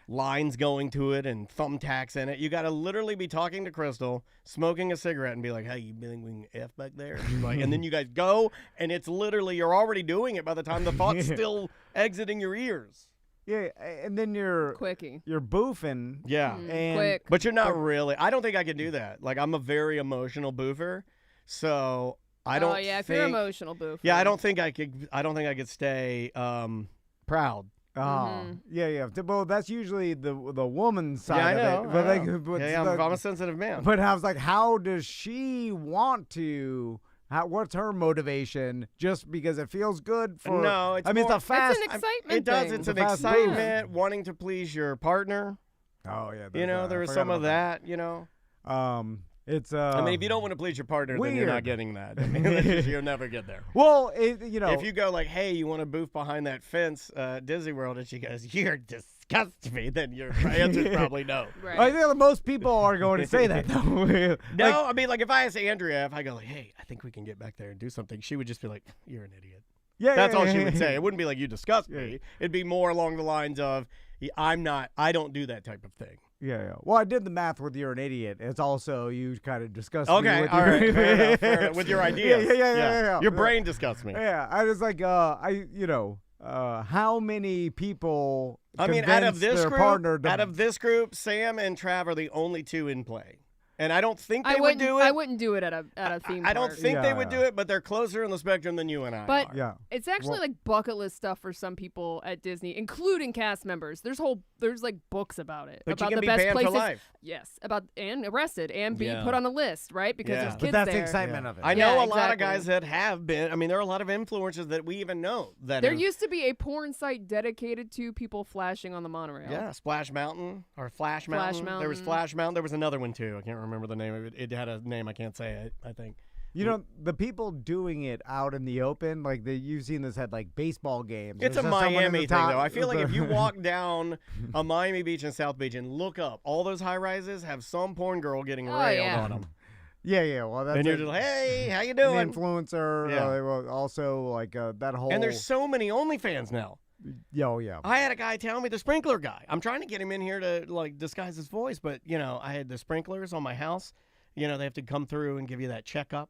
lines going to it and thumbtacks in it. You got to literally be talking to Crystal, smoking a cigarette, and be like, "Hey, you think we can F back there?" And, and then you guys go, and it's literally you're already doing it by the time the thought's still exiting your ears. Yeah, and then you're Quickie. you're boofing. Yeah, And Quick. but you're not really. I don't think I can do that. Like, I'm a very emotional boofer, so I don't. Oh yeah, if think, you're emotional, boof. Yeah, I don't think I could. I don't think I could stay proud. Oh, yeah. Well, that's usually the woman's side Yeah, I of know. it. But I know. but Yeah, I'm a sensitive man. But I was like, how does she want to? What's her motivation? Just because it feels good for? No, it's I mean, more- it's a fast. It's an excitement It does. thing. It's It's an a fast excitement, wanting to please your partner. Oh yeah. There was some of that. It's I mean, if you don't want to please your partner, then you're not weird. getting that. I mean, that's just- you'll never get there. Well, If you go like, "Hey, you want to boof behind that fence, Disney World," and she goes, "You're disgust me," then your answer's probably no. Right. I think that most people are going to say that though. No, I mean, like if I asked Andrea, if I go like, "Hey, I think we can get back there and do something," she would just be like, "You're an idiot." That's all she would say. It wouldn't be like, "You disgust me." It'd be more along the lines of, I don't do that type of thing. Yeah. Well, I did the math with "you're an idiot." It's also you kind of discuss. me Okay, with all your, right, fair enough, with your ideas. Yeah. Your brain disgusts me. Yeah, I was like, how many people? I mean, out of convince this their group, partner to, Sam and Trav are the only two in play, and I don't think they I would wouldn't. do it. I wouldn't do it at a theme park. I don't think they would Yeah. do it, but they're closer in the spectrum than you and I But are. Yeah. it's actually like bucket list stuff for some people at Disney, including cast members. There's like books about it. But you about can the be best banned places. for life. Yes, and arrested and be Yeah. put on a list, right? Because Yeah. there's But kids but that's there. the excitement of it. I know Yeah, a lot of exactly. guys that have been. I mean, there are a lot of influencers that we even know that There have- used to be a porn site dedicated to people flashing on the monorail. Yeah, Splash Mountain or Flash Mountain. There was Mountain. Flash Mountain. There was another one too. I can't remember the name of it. It had a name. I can't say it. I think. The people doing it out in the open, like you've seen this at like baseball games. It's a There's someone in Miami the thing, top- though. I feel like if you walk down a Miami Beach and South Beach and look up, all those high rises have some porn girl getting Oh, railed yeah. on them. Yeah. Well, that's And you're it. just like, hey, how you An doing? influencer. Yeah. Well, also like that whole. And there's so many OnlyFans now. Yeah. I had a guy tell me, the sprinkler guy. I'm trying to get him in here to like disguise his voice, but I had the sprinklers on my house. They have to come through and give you that checkup.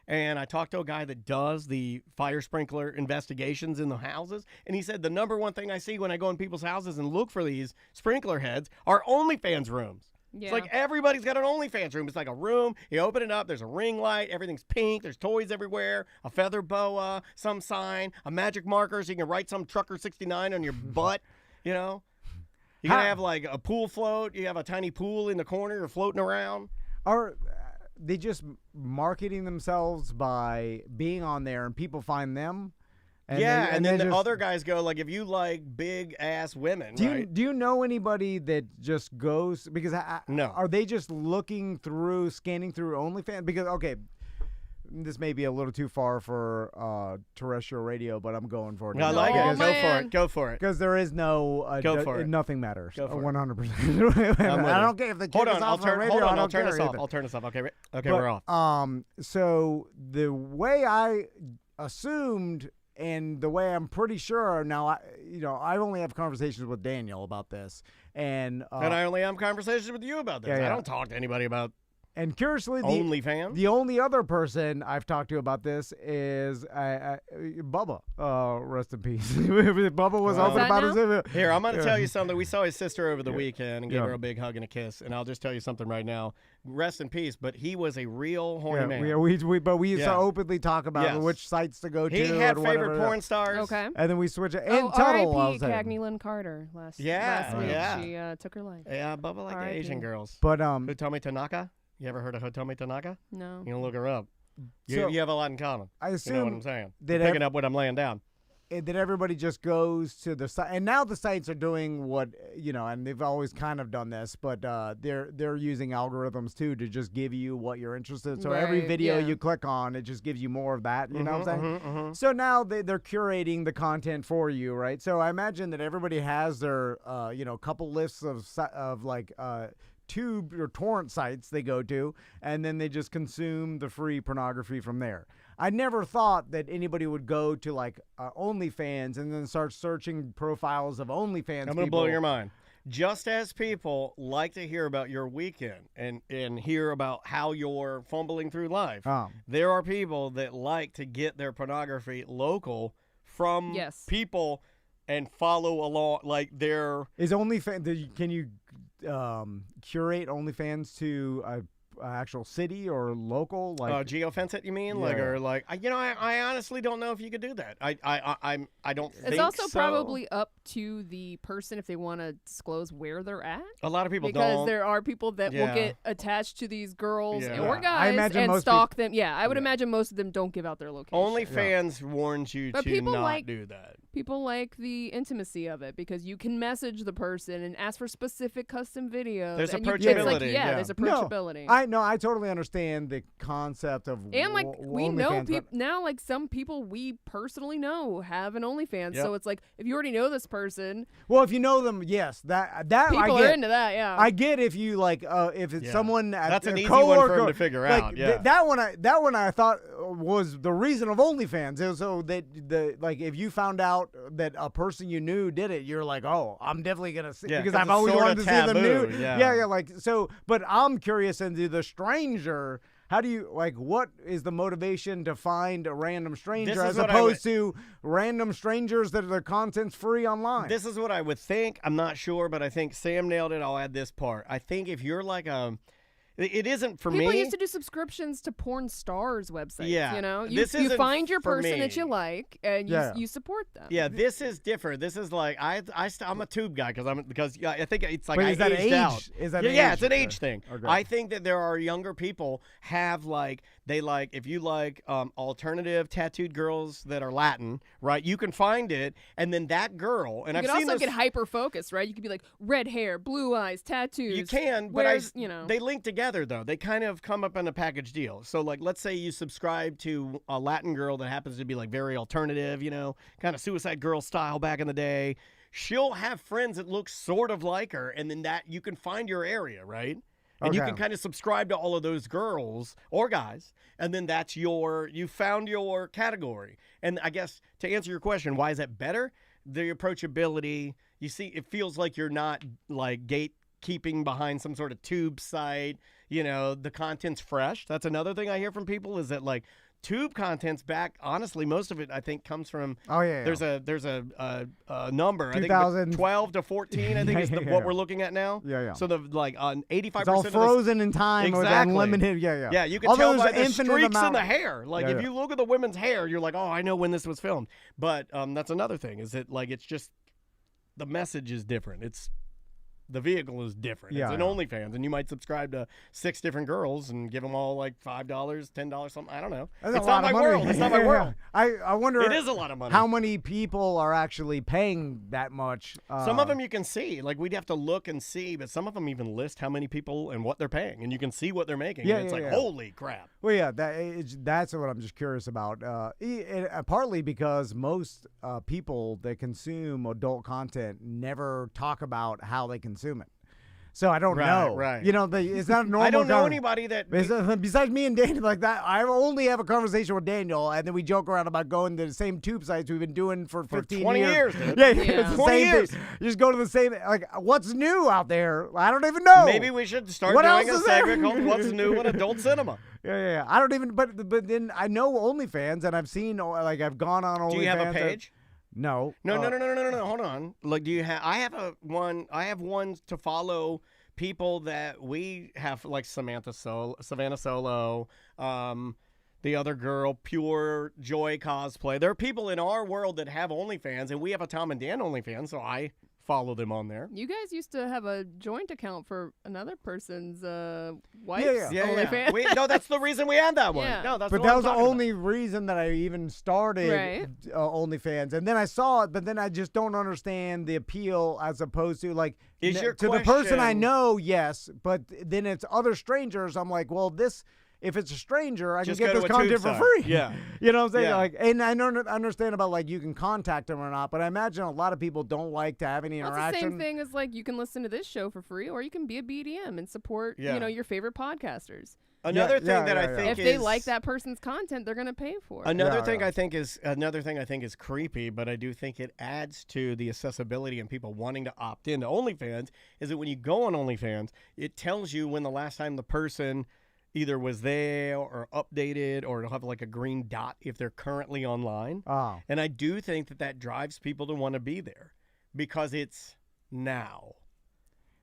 And I talked to a guy that does the fire sprinkler investigations in the houses, and he said the number one thing I see when I go in people's houses and look for these sprinkler heads are OnlyFans rooms. Yeah. It's like everybody's got an OnlyFans room. It's like a room. You open it up. There's a ring light. Everything's pink. There's toys everywhere. A feather boa, some sign, a magic marker so you can write some Trucker 69 on your butt. You can have like a pool float. You have a tiny pool in the corner. You're floating around. Are they just marketing themselves by being on there and people find them? And then the just, other guys go like, if you like big ass women, do you know anybody that just goes because No. Are they just scanning through OnlyFans? Because this may be a little too far for terrestrial radio, but I'm going for it. I like Oh, it. man. Go for it. Because there is no Go for it. Nothing matters. Go for it. 100%. I don't care if the kid Hold is on, I'll off turn. the radio. Hold on, I I'll don't turn care us off. either. I'll turn us off. Okay, But, we're off. So the way I assumed, and the way I'm pretty sure now, I only have conversations with Daniel about this, and I only have conversations with you about this. Yeah, yeah. I don't talk to anybody about and curiously, OnlyFans. The only other person I've talked to about this is Bubba. Rest in peace. Bubba was open about his. Here, I'm going to tell you something. We saw his sister over the weekend and gave her a big hug and a kiss. And I'll just tell you something right now. Rest in peace. But he was a real horny man. We used to openly talk about which sites to go to. He had and favorite whatever. porn stars. Okay. And then we switched it. And Tuttle, R.I.P. Cagney Lynn Carter last week. She took her life. Yeah, Bubba liked the Asian girls. But Hitomi Tanaka? You ever heard of Hitomi Tanaka? No. You can look her up. You have a lot in common. I assume you know what I'm saying. Picking up what I'm laying down. That everybody just goes to the site, and now the sites are doing what and they've always kind of done this, but they're using algorithms too to just give you what you're interested in. So every video you click on, it just gives you more of that. You know what I'm saying? So now they're curating the content for you, right? So I imagine that everybody has their couple lists of like tube or torrent sites they go to, and then they just consume the free pornography from there. I never thought that anybody would go to like OnlyFans and then start searching profiles of OnlyFans. I'm going to blow your mind. Just as people like to hear about your weekend and hear about how you're fumbling through life, there are people that like to get their pornography local from people and follow along. Like is OnlyFans? Can you curate OnlyFans to actual city or local, like geofence it, you mean? I honestly don't know if you could do that. I don't think so. It's also probably up to the person if they want to disclose where they're at. A lot of people because don't. There are people that will get attached to these girls or guys and stalk them. Yeah, I would imagine most of them don't give out their location. OnlyFans warns you to not do that. People like the intimacy of it because you can message the person and ask for specific custom videos. There's approachability. There's approachability. No, I totally understand the concept of and like we know now, like some people we personally know have an OnlyFans, so it's like if you already know this person. Well, if you know them, yes, that people I get. Are into that. Yeah, I get if you like if it's someone that's an easy one for them to figure out. Yeah, that one I thought was the reason of OnlyFans. So that if you found out that a person you knew did it, you're like, oh, I'm definitely gonna see because I've always wanted to see them nude. Yeah, like so. But I'm curious into the stranger. How do you what is the motivation to find a random stranger as opposed to random strangers that their content's free online? This is what I would think. I'm not sure, but I think Sam nailed it. I'll add this part. I think if you're like it isn't for me. People used to do subscriptions to porn stars websites. Yeah, you find your person that you like and you support them. Yeah, this is different. This is like I'm a tube guy because I think it's like is that aged out. Is that yeah, it's an age thing. Okay. I think that there are younger people have if you like alternative tattooed girls that are Latin, right? You can find it, and then that girl and you can also get hyper focused, right? You could be like red hair, blue eyes, tattoos. You can, but they link together though. They kind of come up in a package deal. So like, let's say you subscribe to a Latin girl that happens to be like very alternative, kind of Suicide Girl style back in the day. She'll have friends that look sort of like her, and then that you can find your area, right? And you can kind of subscribe to all of those girls or guys, and then that's you found your category. And I guess to answer your question, why is that better? The approachability, you see, it feels like you're not like gatekeeping behind some sort of tube site. The content's fresh. That's another thing I hear from people is that like tube content's back. Honestly, most of it I think comes from. There's a number. I think 12 to 14. I think is what we're looking at now. Yeah. So the like on 85%. It's all frozen in time. Exactly. With unlimited. Yeah. Yeah, you can tell by the streaks in the hair. Like if you look at the women's hair, you're like, oh, I know when this was filmed. But that's another thing. Is that like it's just the message is different. The vehicle is different. It's an OnlyFans, and you might subscribe to 6 different girls and give them all like $5, $10, something. I don't know. It's not my world. It's not my world. I wonder. It is a lot of money. How many people are actually paying that much? Some of them you can see. Like we'd have to look and see, but some of them even list how many people and what they're paying, and you can see what they're making. Yeah, and it's holy crap. Well, yeah, that's what I'm just curious about. Partly because most people that consume adult content never talk about how they consume it. So I don't know. Right. You know, it's not a normal. I don't know anybody that. Besides me and Daniel, like that, I only have a conversation with Daniel, and then we joke around about going to the same tube sites we've been doing for 15 20 years. Dude. Yeah, it's the 20 same years. thing. You just go to the same. Like, what's new out there? I don't even know. Maybe we should start What doing else a is there? segment called "What's New in Adult Cinema." Yeah. I don't even. But then I know OnlyFans, and I've seen I've gone on OnlyFans. Do you have a page? No. No. Hold on. Like, do you have? I have one to follow people that we have, like Savannah Solo, the other girl, Pure Joy Cosplay. There are people in our world that have OnlyFans, and we have a Tom and Dan OnlyFans, so I follow them on there. You guys used to have a joint account for another person's wife's Yeah. OnlyFans. No, that's the reason we had that one. Yeah. No, that's But what that I'm was the talking only reason that I even started OnlyFans, and then I saw it, but then I just don't understand the appeal as opposed to like Is your to the person I question- know, yes, but then it's other strangers. I'm like, well, this. If it's a stranger, I Just can get go this to a tube content for site. free. Yeah. You know what I'm saying? Yeah. Like, and I don't understand about like you can contact them or not, but I imagine a lot of people don't like to have any Well, interaction. it's the same thing as like you can listen to this show for free, or you can be a BDM and support your favorite podcasters. Another thing that I think if is, they like that person's content, they're gonna pay for it. Another thing I think is creepy, but I do think it adds to the accessibility and people wanting to opt into OnlyFans. Is that when you go on OnlyFans, it tells you when the last time the person either was there or updated, or it'll have like a green dot if they're currently online. Oh. And I do think that drives people to want to be there because it's now.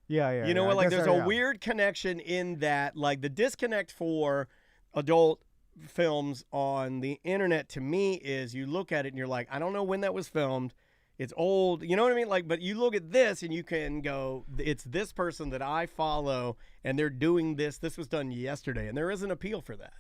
Yeah. You know what? I Like, guess there's so, a yeah. weird connection in that, like, the disconnect for adult films on the internet to me is you look at it and you're like, I don't know when that was filmed. It's old. You know what I mean? Like, but you look at this and you can go, it's this person that I follow and they're doing this. This was done yesterday. And there is an appeal for that.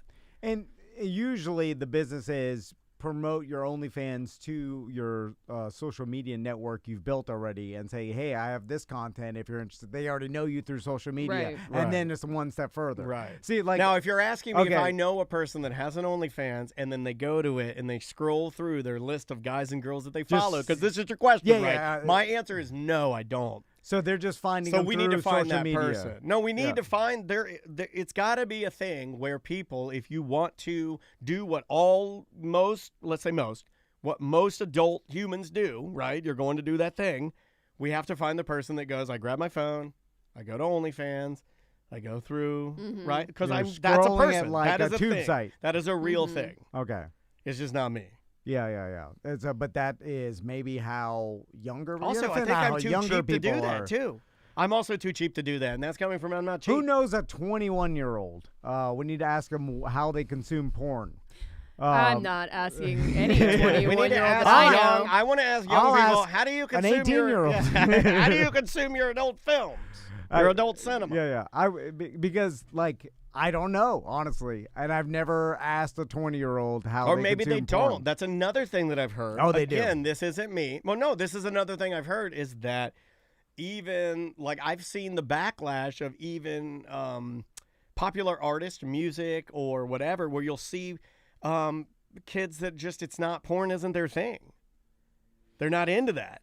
And usually the business is promote your OnlyFans to your social media network you've built already and say, hey, I have this content if you're interested. They already know you through social media. Right. And then it's one step further. Right. See, like now, if you're asking me okay. if I know a person that has an OnlyFans and then they go to it and they scroll through their list of guys and girls that they follow, because this is your question, Yeah, right? yeah, My answer is no, I don't. So they're just finding So them we need to through find social that media. person. No, we need Yeah. to find there. It's got to be a thing where people, if you want to do what what most adult humans do, right? You're going to do that thing. We have to find the person that goes, I grab my phone, I go to OnlyFans, I go through, right? Because You're that's a scrolling at, person. like, That is a tube thing. site. That is a real thing. Okay. It's just not me. Yeah. But that is maybe how younger. Also, I think how I'm too younger cheap to do people that are. too. I'm also too cheap to do that, and that's coming from I'm not cheap. Who knows a 21-year-old? We need to ask them how they consume porn. I'm not asking any We need 21-year-old to that ask I young. know. I want to ask I'll young people, ask how do you an consume 18-year-old. How do you consume your adult films? Your adult cinema? Yeah. Because like I don't know honestly, and I've never asked a 20-year-old how. Or they maybe they consume don't. porn. That's another thing that I've heard. Oh, they do. Again, this isn't me. Well, no, this is another thing I've heard is that even, like, I've seen the backlash of even popular artist music or whatever, where you'll see kids that just, it's not, porn isn't their thing. They're not into that.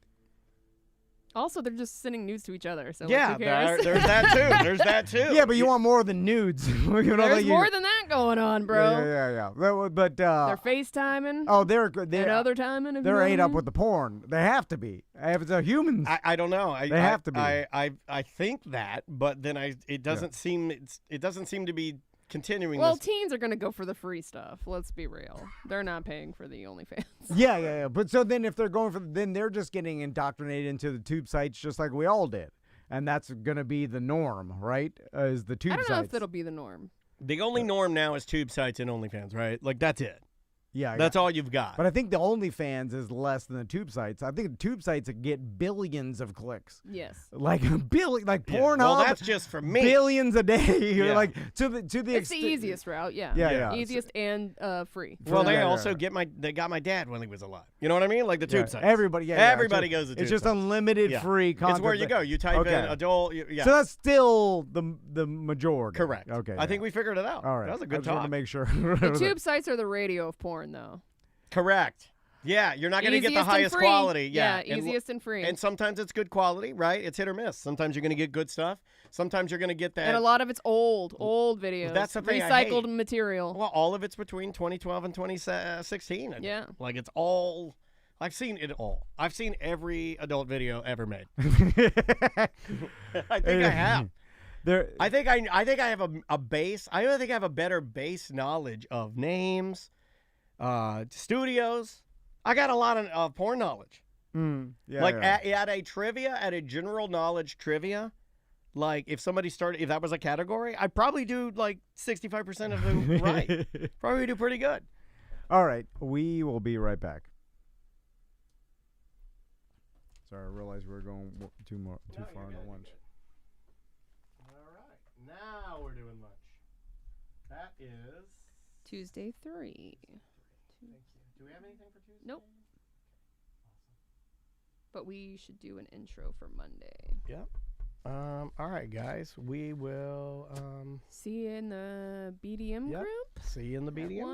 Also, they're just sending nudes to each other. So Yeah, who cares? there's that too. There's that too. Yeah, but you want more than nudes. There's more than that going on, bro. Yeah. But They're FaceTiming. oh, they're and other timing. they're ate up with the porn. They have to be. If it's a humans. I don't know. They have to be. I think that, but then it doesn't seem to be continuing. Well, this. teens are gonna go for the free stuff. Let's be real. They're not paying for the OnlyFans. Yeah. But so then if they're going for, then they're just getting indoctrinated into the tube sites just like we all did. And that's going to be the norm, right? Is the tube I don't sites. know if that'll be the norm. The only norm now is tube sites and OnlyFans, right? Like, that's it. Yeah. That's all you've got. But I think the OnlyFans is less than the tube sites. I think the tube sites get billions of clicks. Yes. Like like Yeah. Pornhub. Well, that's just for me. Billions a day. You're Yeah. like to the It's the easiest route, yeah. Yeah. Easiest and free. Well, they Yeah. also they got my dad when he was alive. You know what I mean? Like the tube sites. Everybody, Everybody goes to tube It's just sites. unlimited Yeah. free content. It's where you go. You type in adult. Yeah. So that's still the majority. Correct. Okay. I think we figured it out. All right. That was a I good just want talk. to make sure. The tube sites are the radio of porn, though. Correct. Yeah, you're not going to get the Easiest and highest free. quality. Yeah, easiest and free. And sometimes it's good quality, right? It's hit or miss. Sometimes you're going to get good stuff. Sometimes you're going to get that. And a lot of it's old videos. That's the thing I recycled hate. material. Well, all of it's between 2012 and 2016. And Yeah. like it's all. I've seen it all. I've seen every adult video ever made. I think I have. I think I have a base. I think I have a better base knowledge of names, studios. I got a lot of porn knowledge. At a trivia, at a general knowledge trivia, like if somebody started, if that was a category, I'd probably do like 65% of them right. Probably do pretty good. All right, we will be right back. Sorry, I realized we were going too far on the lunch. All right, now we're doing lunch. That is Tuesday 3. Thank you. Do we have anything for Tuesday? Nope. But we should do an intro for Monday. Yep. All right, guys. We will see you in the BDM group. See you in the BDM.